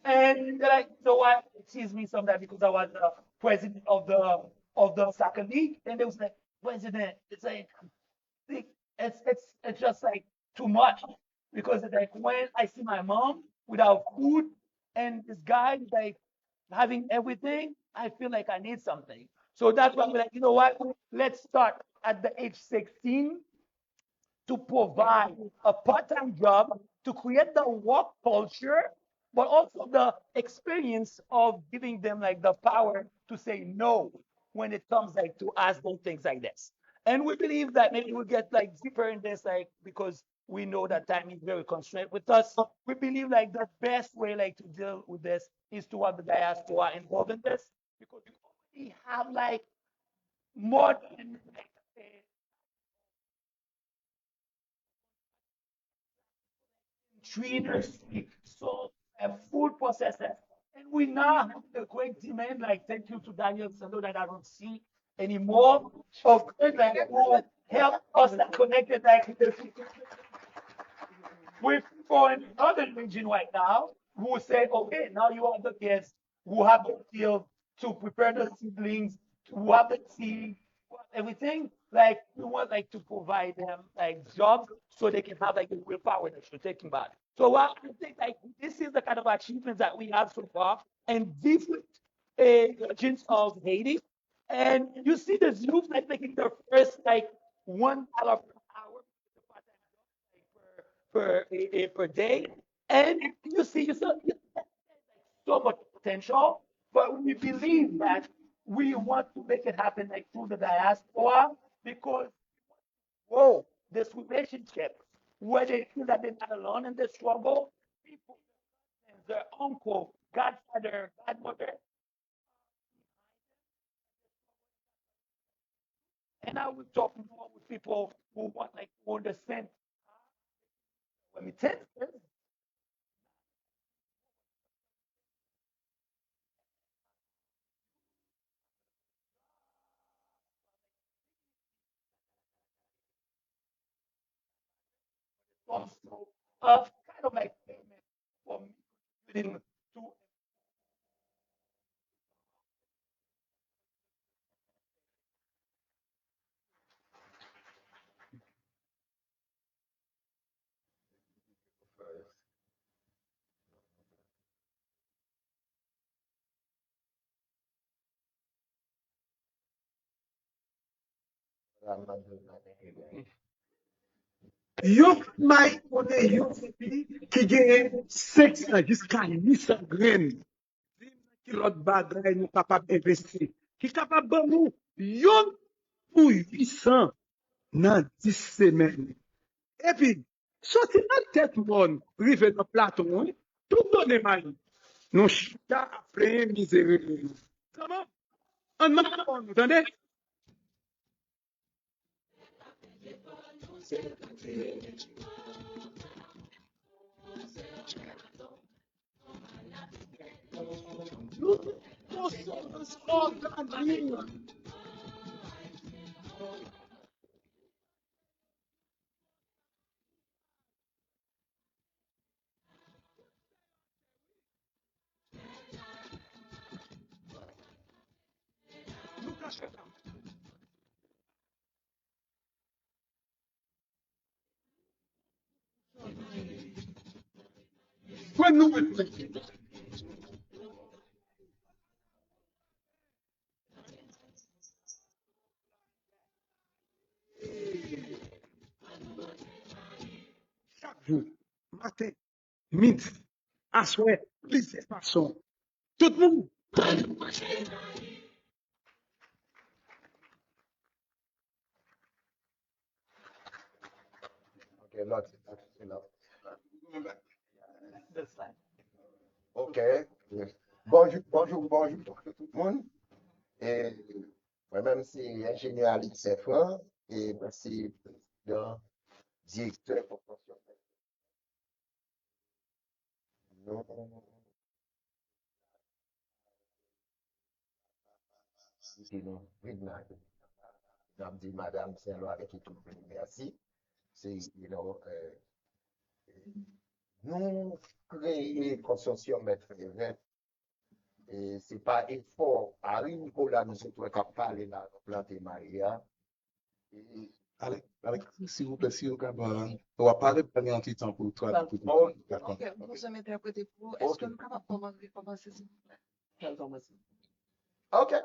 And they're like, so why tease me sometimes because I was the president of the soccer league, and they was like, president, it's like it's just like too much because it's like when I see my mom without food, and this guy like having everything, I feel like I need something. So that's why I'm like, you know what? Let's start at the age 16 to provide a part-time job to create the work culture, but also the experience of giving them like the power to say no when it comes like to ask them things like this. And we believe that maybe we'll get like deeper in this, like because we know that time is very constrained with us. We believe like the best way like to deal with this is to have the diaspora involved in this because we already have like more than like, trainers, so food processors. And we now have a great demand, like thank you to Daniel Sando that I don't see anymore, of like who help us like, connected like with the with people in other region right now who say, okay, now you are the kids who have the skill to prepare the seedlings, who have the seed, who have everything. Like we want like to provide them like jobs so they can have like the willpower that you're taking about. So I think like this is the kind of achievements that we have so far in different regions of Haiti. And you see the youth like making their first like $1 per hour per day. And you see so much potential, but we believe that we want to make it happen like through the diaspora because whoa, this relationship where they feel that they're not alone in this struggle, people, their uncle, godfather, godmother, and I will talk more with people who want like to understand remittances. Also kind of like payment for me contributing to
Yo may konen yo sepi ki genye 600 jiska 800 gren. Ki lot bagay nou kapab investi. Ki kapab ban nou yon pou 800 nan 10 semen. E pi, soti nan tet moun, rive nan platon, tout donen man. Non chita apre mizere. Comment? An man moun, tande? Nou konsens organik. Nou kache tam. Kwen nou mwen chaque jour, matin, midi, aswe, plise fason. Tout le monde.
Okay, that's enough.
this time.
Ok. Bonjour, bonjour, bonjour tout le monde. Et moi-même, c'est ingénieur Alix Sefran et moi, c'est président, directeur pour fonction. Nous, nous, nous dit Madame Saint-Lô avec qui tout le monde, merci. C'est, nous créer consortium maître event et c'est pas effort. Harry Nicolas nous sommes capables là, planter Maria. Et
Alex, s'il vous plaît, si vous capable, on va parler pendant un petit temps pour toi.
Bon,
D'accord.
Ok, vous sommes interprété pour. Est-ce que
ok,
nous pouvons commencer, s'il vous plaît?
okay,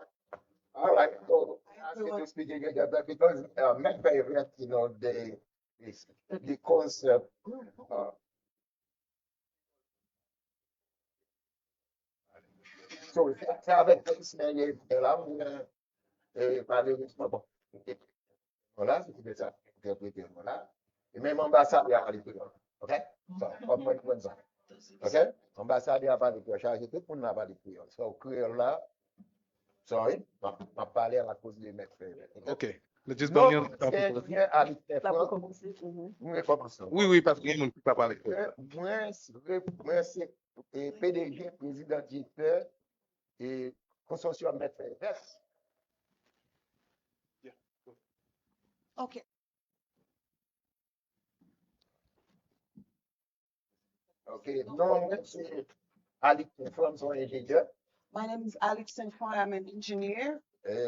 all right. So ask you
Everyone.
to speak again because my favorite, the concept. Uh, so c'est avec l'expérience là, parler justement, bon, voilà, c'est ça, interpréter, voilà. Et même ambassadeur à l'époque, ok? Ça, comme ça, ok? Ambassadeur a parlé de chargé, tout le monde a parlé de créole. So, créole là, sorry, m'a parlé à la cause de mes frères.
Ok. Mais juste
Non,
donner un temps
c'est
pour
bien à
Là, pour
l'époque,
commencer.
nous commençons.
Oui, oui, parce qu'il y a monde qui peut pas parler.
Moi, c'est PDG, président directeur et consortium Maître Frères.
Ok.
Ok, non, moi, c'est Alex Inform, son ingénieur.
My name is Alex Senfoy. I'm an engineer.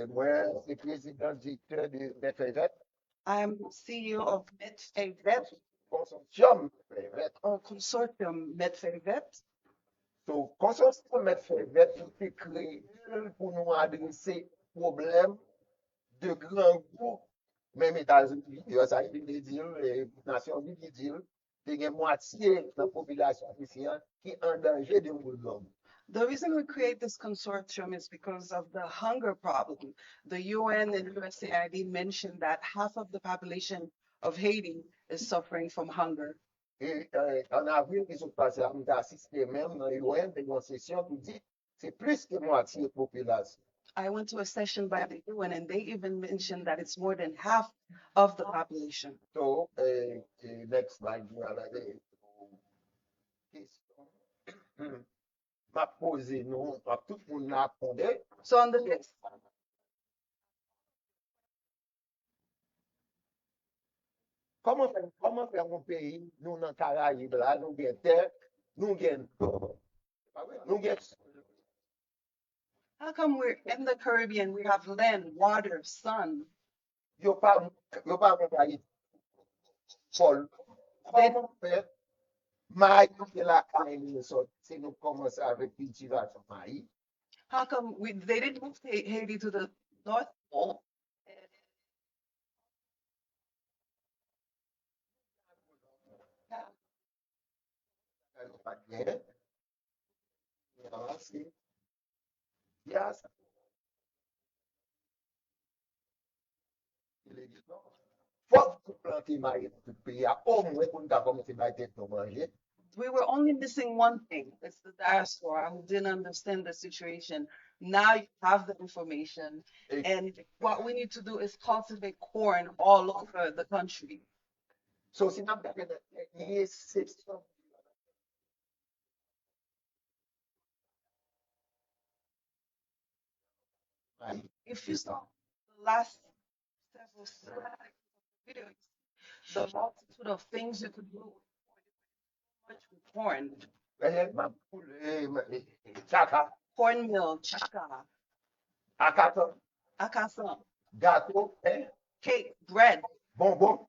Moi, c'est président directeur de Maître Frères,
I am CEO of MedFavet,
consortium Maître Frères.
or consortium MedFavet.
So, consortium Maître Frères, c'est créé pour nous adresser problème de grands groupes, même États-Unis, USA, les Nations Unies, il y a moitié de la population haïtienne qui est en danger de mourir.
The reason we create this consortium is because of the hunger problem. The UN and USAID mentioned that half of the population of Haiti is suffering from hunger.
Et en avril, ils ont passé à assisté même dans l'UN, une session qui dit c'est plus que moitié de la population.
I went to a session by the UN and they even mentioned that it's more than half of the population.
So, next slide, voilà, question. M'a posé, nous, à tout le monde attendait.
So on the next,
Comment faire un pays, nous, dans les Caraïbes, là, nous avons terre, nous avons,
how come we're in the Caribbean, we have land, water, sun?
yo pas envoyé Paul. Comment faire, maïs, de la Caraïbe, si nous commençons avec cultivation maïs,
How come they didn't move Haiti to the North Pole?
yes. Faut planter maïs dans le pays, au moins pour nous commencer à manger.
We were only missing one thing. It's the diaspora who didn't understand the situation. Now you have the information, and what we need to do is cultivate corn all over the country.
So, si nous avons une exception,
If you saw the last several slides of the video, you see the multitude of things you could do with corn.
chaka,
Cornmeal, chaka,
akata,
akasa,
gâteau,
cake, bread,
bonbon,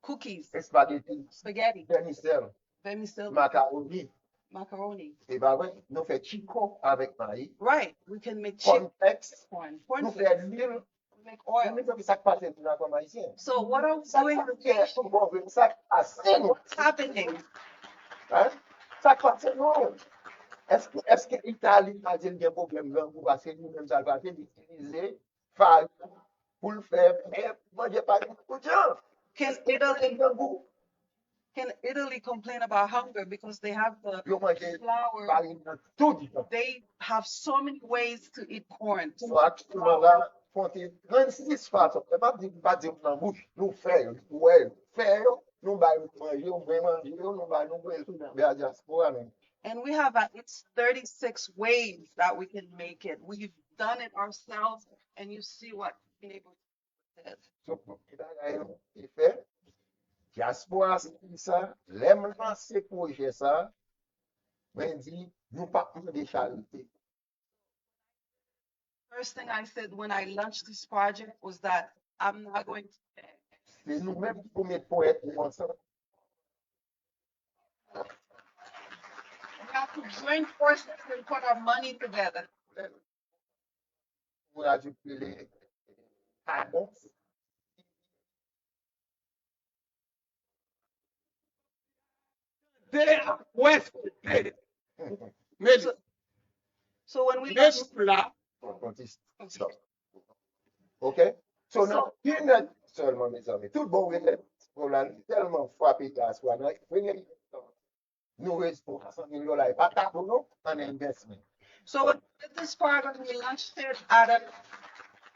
cookies,
spaghetti,
spaghetti,
vermicelle,
vermicelli,
macaroni.
macaroni.
Et ben ouais, nous faisons chico avec maïs,
Right, we can make chicken
cornflakes,
corn,
nous
cornflakes,
faisons l'huile,
we make
nous
oil.
faisons ça passe dans la comme haïtien.
So what are we
Ça
doing?
passe, bon, ça passe,
What's happening?
hein? Ça passe, non. Est-ce que l'Italie a dit qu'il y a un problème là pour passer nous-mêmes ça va utiliser farine pour le faire, mais moi j'ai pas de gens.
Can Italy can Italy complain about hunger because they have the
Yo mangé
flour?
farine tout du temps.
They have so many ways to eat corn.
So actuellement là, font 36 façons. Et pas dire dans la bouche, nous faisons, ouais, faisons, nous baillons manger, on va manger, nous baillons boire, bien diaspora même.
And we have it's 36 ways that we can make it. We've done it ourselves, and you see what we've been able to do with it.
So, il fait, diaspora c'est ça, l'aime lancer projet ça, mais dit, nous pas de charité.
First thing I said when I launched this project was that I'm not going to beg.
c'est nous-mêmes qui pouvons mettre pour être ensemble.
We have to join forces and put our money together.
On a dû les annonces.
They are West. Mais
So when we
même là,
Stop. OK? So, now, une seulement, mes amis, tout bon relève, on a tellement frappé à soi. Nous restons à 100 000 $, pas pour nous, en investment.
So with this program, we launched it at a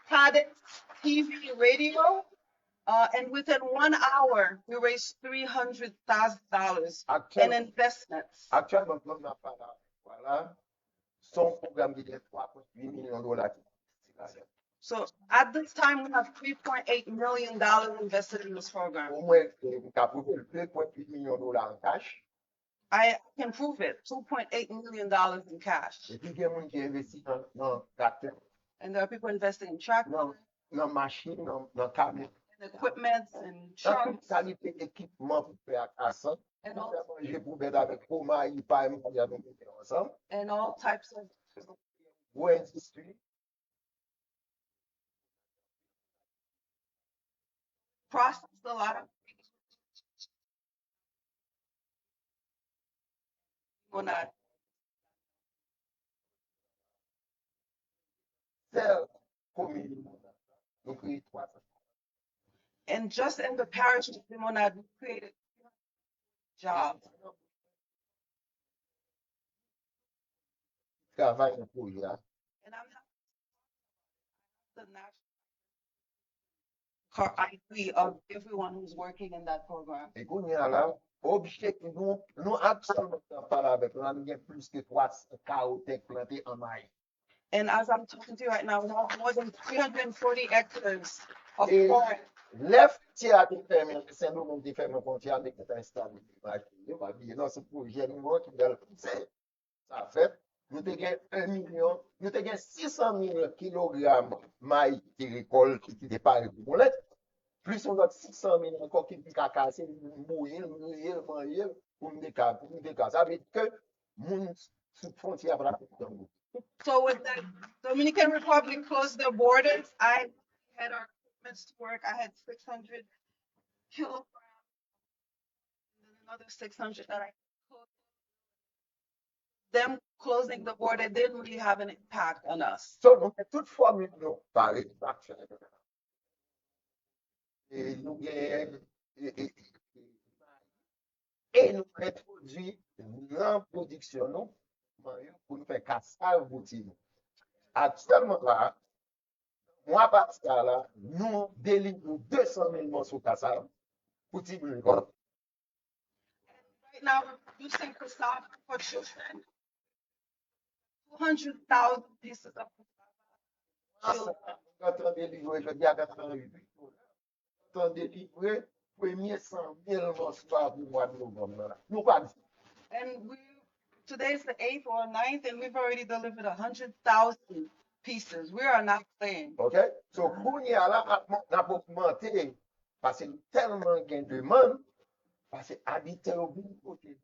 TED TV radio, and within 1 hour, we raised $300,000 in investments.
Actuellement, on n'a pas là. Voilà. Son programme de 3,8 millions de $.
So at this time, we have $3.8 million invested in this program.
Au moins, vous avez prouvé 2,8 millions de $ en cash.
I can prove it, $2.8 million in cash.
Et puis, il y a des gens qui investissent dans tracteurs,
And there are people investing in tractors,
dans machines, dans camions.
in equipment, and
Dans
trucks,
toute qualité d'équipement pour faire à 100.
and all,
J'ai pour mettre avec Roma, il pas ensemble.
and all types of
Ou industrie.
process a lot of on that.
Celle commune. Nous créons 300.
And just in the parish of Limonade, we created jobs.
Travail pour y aller.
And I'm not the national car ID of everyone who's working in that program.
Et qu'on y a là, objectif, nous actuellement, parlé avec nous, nous avons plus que 300 carottes plantées en maïs.
And as I'm talking to you right now, we have more than 340 hectares of
Et
corn.
les frontières qui ferment, c'est nous qui fermons les frontières avec cette installation. Non, c'est pour les gens qui veulent pousser. Ça fait, nous avons 1 million, nous avons 600 000 kilogrammes de maïs qui récoltent, qui départent pour l'être. Plus on a 600 000 encore qui piquent à casser, mourir, manger, pour nous décasser. Ça veut dire que nous, sous frontière, voilà.
So when the Dominican Republic closed their borders, I had our equipment to work. I had 600 kilograms, and then another 600 that I closed. Them closing the border didn't really have an impact on us.
So, nous avons toute formule, nous, par extraction. Et nous gagnons, et nous introduisons dans la production, nous, pour nous faire cassage boutique. Actuellement, là, moi, par ça, là, nous délivrons 200 000 morceaux de cassage pour tirer.
Right now, we're producing cassava for children. 200,000 pieces of cassava.
Quand on délivre, je dis à 88, quand on délivre, premier 100 000 morceaux pour le mois de novembre. Nous pas dit.
And today's the 8th or 9th, and we've already delivered 100,000 pieces. We are not playing.
OK? So, pour y aller, on a augmenté parce que tellement de demande, parce que habiter au bout de côté.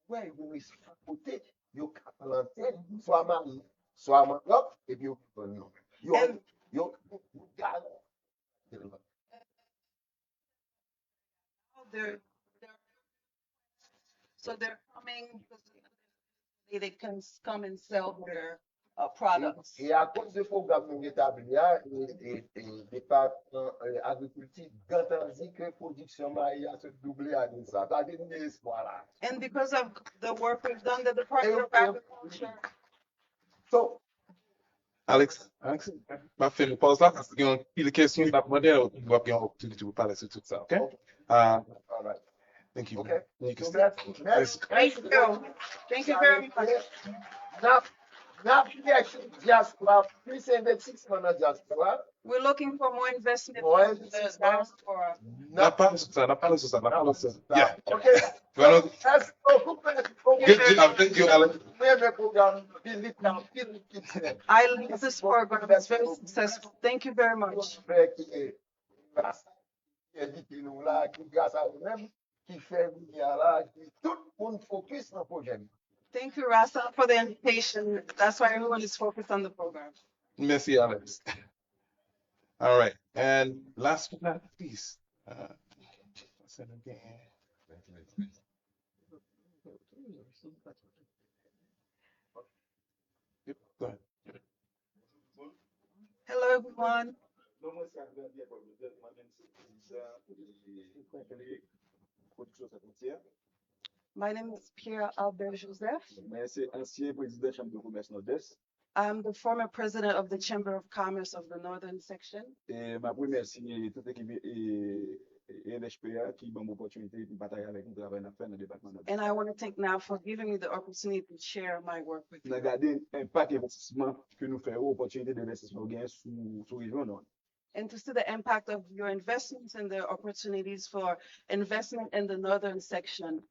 Ouais, vous êtes à côté, vous planté, soit mari, soit manioc, et puis vous prenez.
So they're coming because they can come and sell their products.
Et à cause du programme nous établi, et département agriculture, quand on dit que production maïs a se doublé à ça, ça donne des espoirs là.
And because of the work we've done, the Department of Agriculture.
So, Alex, ma fait une pause là parce qu'il y a une question qui va demander, on va avoir une opportunité pour parler sur tout ça, OK?
All right.
Thank you.
Okay.
You can
So
stay.
that's
Thank you. Thank you very much. We're looking for more investment in the diaspora.
N'a pas sur ça, n'a pas sur ça, n'a pas sur ça. Yeah.
Okay.
Well,
That's
good job. Thank you, Alex.
I love this program. It's very successful. Thank you very much.
invité nous là, qui grâce à vous-même, qui fait venir là, qui tout le monde focus dans le projet.
Thank you, Rasa, for the invitation. That's why everyone is focused on the program.
Merci, Alex. All right. And last but not least, what's it again? Yep, go ahead.
Hello, everyone. My name is Pierre Albert Joseph. I'm the former president of the Chamber of Commerce of the Northern Section. And I want to take now for giving me the opportunity to share my work with you. And to see the impact of your investments and the opportunities for investment in the Northern Section.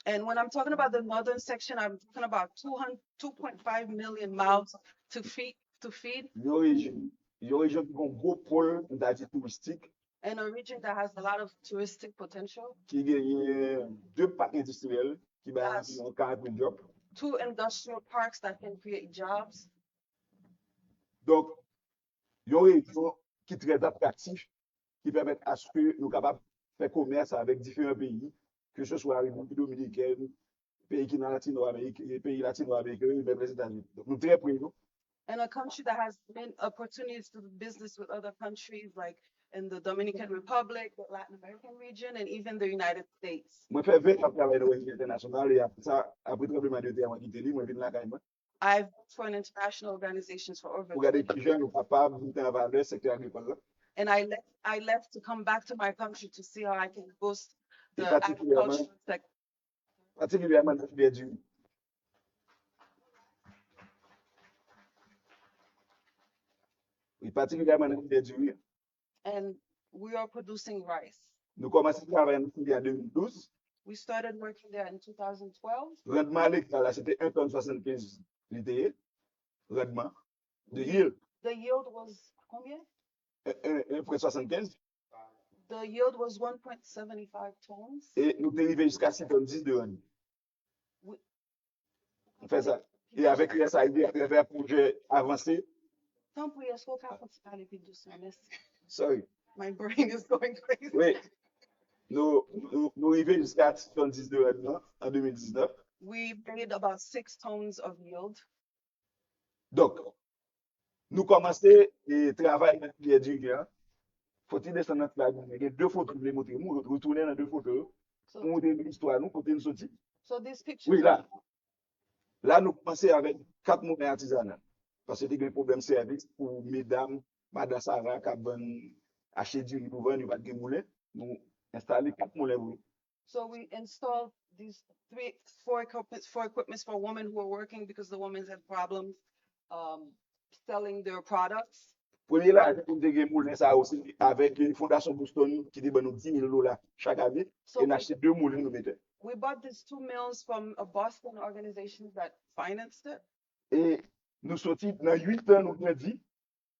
And when I'm talking about the Northern Section, I'm talking about 2.5 million mouths to feed. And a region that has a lot of touristic potential. Two industrial parks that can create jobs.
Donc, il y a une région qui est très attractive, qui permet à ce que nous capables de faire commerce avec différents pays, que ce soit la République dominicaine, pays qui sont latino-américains, pays latino-américains, même les États-Unis. Donc, nous sommes très présents.
And a country that has many opportunities to do business with other countries, like in the Dominican Republic, the Latin American region, and even the United States.
Moi, je fais 20 ans travailler dans l'ONG internationale et après ça, après le tremblement de terre, moi, quitté lui, moi, je viens là, quand même.
I've worked for an international organizations for over.
Regardez qui jeune ou capable de dans le secteur agricole.
And I left to come back to my country to see how I can boost the agricultural sector.
Particulièrement dans le du. Oui, particulièrement dans le du.
And we are producing rice.
Nous commençons à travailler en 2012.
We started working there in 2012.
Rendement à l'hectare, là, c'était 1,75 tonnes rendement de yield.
The yield was combien?
1,75.
The yield was 1.75 tons.
Et nous dérivons jusqu'à 6 tonnes 10 de rendement. On fait ça. Et avec l'USAID, à travers un projet avancé. Sorry.
My brain is going crazy.
Oui. Nous arrivons jusqu'à 6 tonnes 10 de rendement en 2019.
We made about 6 tons of yield.
Donc, nous commençons à travailler dans le du gain. Faut-il descendre dans la il y a deux photos que je vais montrer. Nous retourner dans deux photos. Pour montrer l'histoire, nous, côté nous sorti.
So these pictures.
Oui, là. Là, nous commençons avec 4 moulins artisanaux. Parce que c'était un problème de service pour mesdames, madame Sarah, qui ont acheté du riz pour vendre, pas de moulin. Nous installons 4 moulins.
So we installed these four equipments for women who were working because the women had problems selling their products.
Premier là, on a moulin ça aussi avec une fondation Boston qui dit nous $10,000 chaque année et on a acheté 2 moulins nous mettons.
We bought these 2 mills from a Boston organization that financed it.
Et nous sortis dans 8 ans nous grandis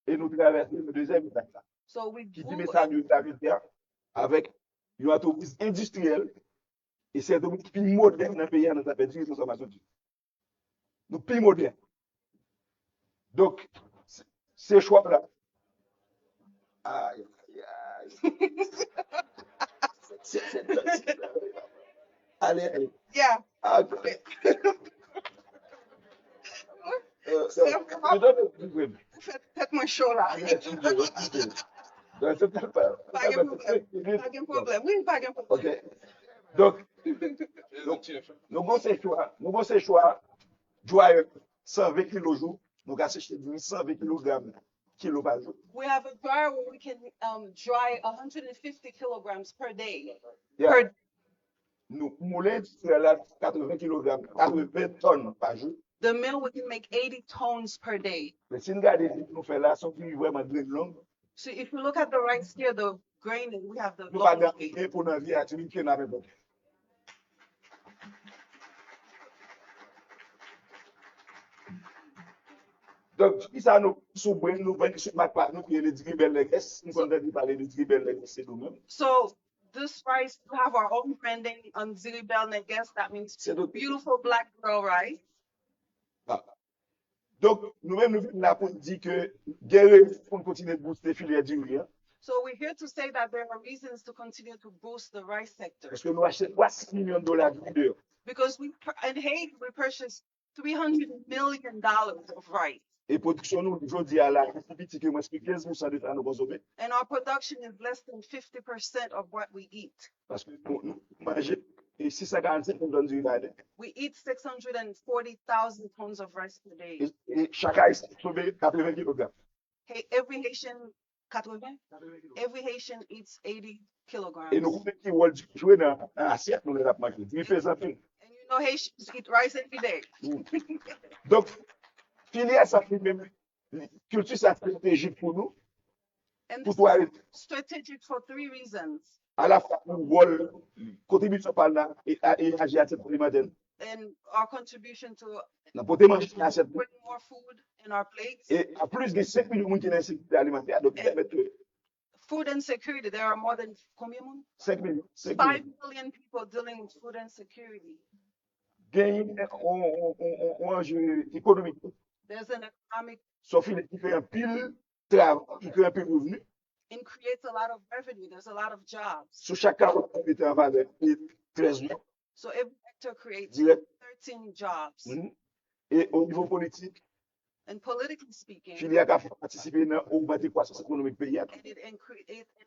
et nous traversons le deuxième étape.
So we
qui dit message avec une entreprise industrielle et c'est une entreprise plus moderne dans le pays dans sa de consommation. Nous plus moderne. Donc ces choix là. Aïe, aïe. Allez.
Yeah.
Okay.
Faites mon show là.
Pas
de problème. Oui, pas de problème.
OK. Donc, nous avons ces choix, dry 120 kg jour, nous avons acheté 120 kg par jour.
We have a dryer where we can dry 150 kilograms per day.
Yeah. Nous moulons 80 kg, 80 tonnes par jour.
The mill we can make 80 tons per day.
Mais si nous regardons nous fait là, sont plus vraiment très longues.
So if you look at the right here, the grain, we have the.
Nous pas gagner pour notre vie active qui n'avait pas. Donc, qui ça nous souverain nous venons sur ma part nous qui est le dribble les guests, nous sommes en parler de dribble les guests c'est nous-mêmes.
So this rice, we have our own branding on Ziribel Neges. That means
C'est nous.
beautiful black girl rice.
Ah. Donc, nous-mêmes nous venons là pour dire que guerre pour continuer de booster filière du riz.
So we're here to say that there are reasons to continue to boost the rice sector.
Parce que nous achetons 3 millions de dollars de leader.
Because in Haiti, we purchased $300 million of rice.
Et production nous aujourd'hui à la petit que moi 15% de temps nous consommer.
And our production is less than 50% of what we eat.
Parce que nous mangeons et 645 tonnes de riz par année.
We eat 640,000 tons of rice per day.
Et chaque Haïtien sauve 80 kg.
Hey, every Haitian, 80? Every Haitian eats 80 kilograms.
Et nous coupons qui vont jouer dans l'assiette nous les avons mangé. Il fait ça.
And you know Haitians eat rice every day.
Donc, filière ça fait même culture ça stratégique pour nous.
And
Pour
this
toi,
is strategic for 3 reasons.
à la fois pour vol, contribution par là et agir à cette alimentaire.
And our contribution to
Nous pouvons manger l'assiette.
putting more food in our plates.
Et à plus de 5 millions de monde qui sont dans sécurité alimentaire. Donc,
Food insecurity, there are more than
5 millions.
5 million people dealing with food insecurity.
Gagne un enjeu économique.
There's an economic,
Sauf qu'il fait un pile travail, il crée un pile revenu.
it creates a lot of revenue. There's a lot of jobs.
Sur chaque carotte, on met en valeur 13 millions.
So every hectare creates
Direct.
13 jobs.
Et au niveau politique,
And politically speaking,
filière qui a participé à augmenter la croissance économique du pays.
and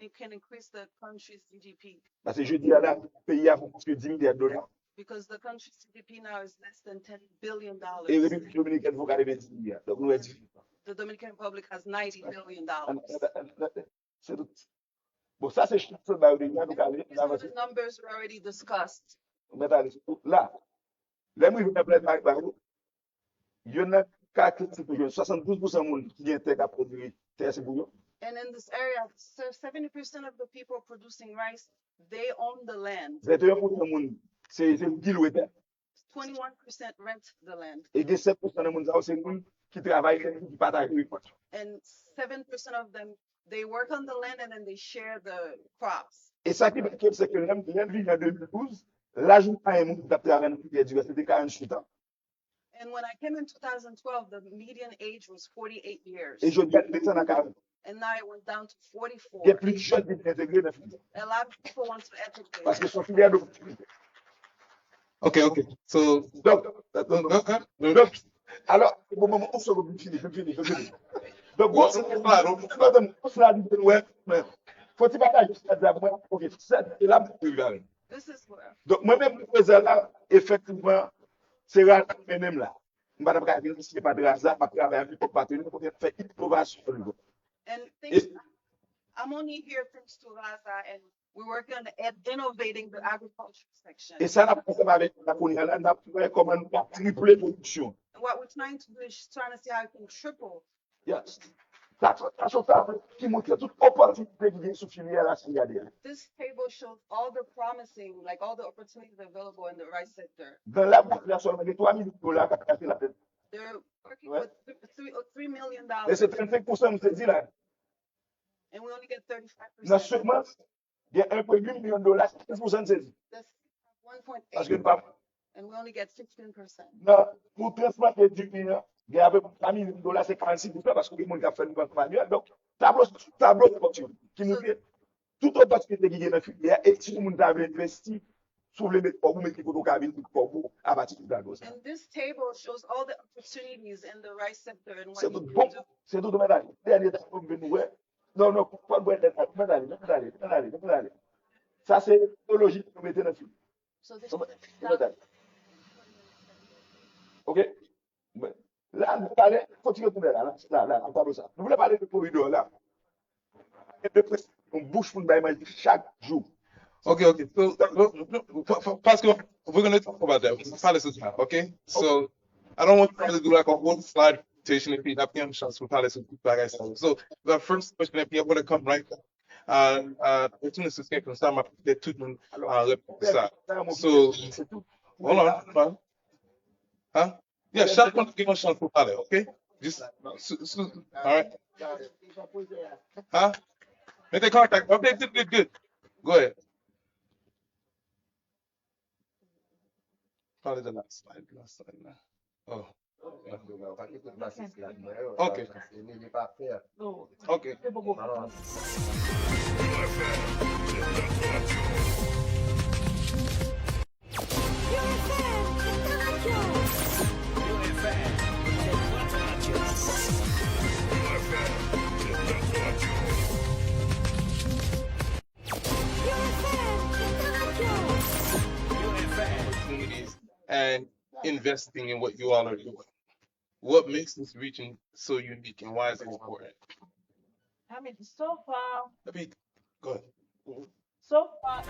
it can increase the country's GDP
Parce que je dis à la pays a plus que 10 milliards de dollars.
because the country's GDP now is less than $10 billion.
Et la République dominicaine, vous regardez 10 milliards. Donc, nous avons
The Dominican Republic has $90 billion.
c'est tout. Bon, ça, c'est juste ça. Nous
These are the numbers we already discussed.
là, les gens qui viennent il y en a 72% de monde qui vient à produire terre, c'est pour eux.
And in this area, 70% of the people producing rice, they own the land.
21% de monde, c'est deal with that.
21% rent the land.
Et 7% de monde, c'est monde qui travaille, qui partage le pot.
And 7% of them, they work on the land and then they share the crops.
Et ça qui est c'est que l'homme vit en 2012, l'âge à un monde qui travaille c'était 48 ans.
And when I came in 2012, the median age was 48 years.
Et je dis, descend à 40.
And now it went down to 44.
Il y a plus de jeunes qui sont intégrés dans la filière.
A lot of people want to integrate.
Parce que son filière d'opportunité.
Okay, okay. So,
Donc, alors, au moment où on se fini. Donc, bon, c'est faut-il partager ça d'abord? Ok, ça, c'est là pour
This is where.
donc, moi-même, le président là, effectivement, c'est là, même là. Je ne vais pas dire que ce n'est pas de hasard, je vais travailler avec mon partenaire pour faire innovation.
And things, I'm only here thanks to Raza, and we're working on innovating the agriculture section.
Et ça, on a avec la Konya, là, on a fait comment nous tripler la production.
And what we're trying to do is trying to see how we can triple.
Yes. Ça, qui montre toute opportunité qui vient sous filière là, c'est derrière.
This table shows all the promising, like all the opportunities available in the rice sector.
Dans la population, il y a 3 000 dollars qui a fait la tête.
They're working
Ouais.
with $3 million,
Et c'est 35%, je te dis là.
and we only get
Dans
35%.
ce mois, il y a 1,8 million de dollars, 15% de saisie.
That's
Parce que
1.8, and we only get 16%.
pour transplanter du million, il y a à peu près 3 millions de dollars, c'est 46% parce que les gens qui fait une banque manuelle. Donc, tableau d'opportunité qui nous dit toute opportunité qui est dans la filière et si nous avons investi, sur les mettre pour vous, mettre pour nos cabines, pour vous, à bâtir tout d'abord.
And this table shows all the opportunities in the rice sector and what
C'est
you
tout
can
bon,
do.
c'est tout de même. Dernier temps, vous venez nous non, pas de aller. Ça, c'est l'écologie que nous mettons dans la filière.
So this
OK? Là, nous parlons, faut que tu retournes là, on parle de ça. Nous voulons parler de corridor là. Et de presque, on bouge pour nous manger chaque jour.
okay. So, Pascal, we're going to talk about that. It's policy now, okay? So, I don't want to really do like a whole slide presentation if you have any chance for policy, like I said. So, the first question, if you want to come right now, as soon as it's from some of the two left side. So, hold on. Huh? Yeah, shot one, give us chance for policy, okay? Just, all right. Huh? Make the contact. Okay, good. Go ahead. Probably the last slide. Now. Oh. Yeah. Okay. Okay. Opportunities and investing in what you all are doing. What makes this region so unique and why is it important?
I mean, so far,
Let me go ahead.
so far,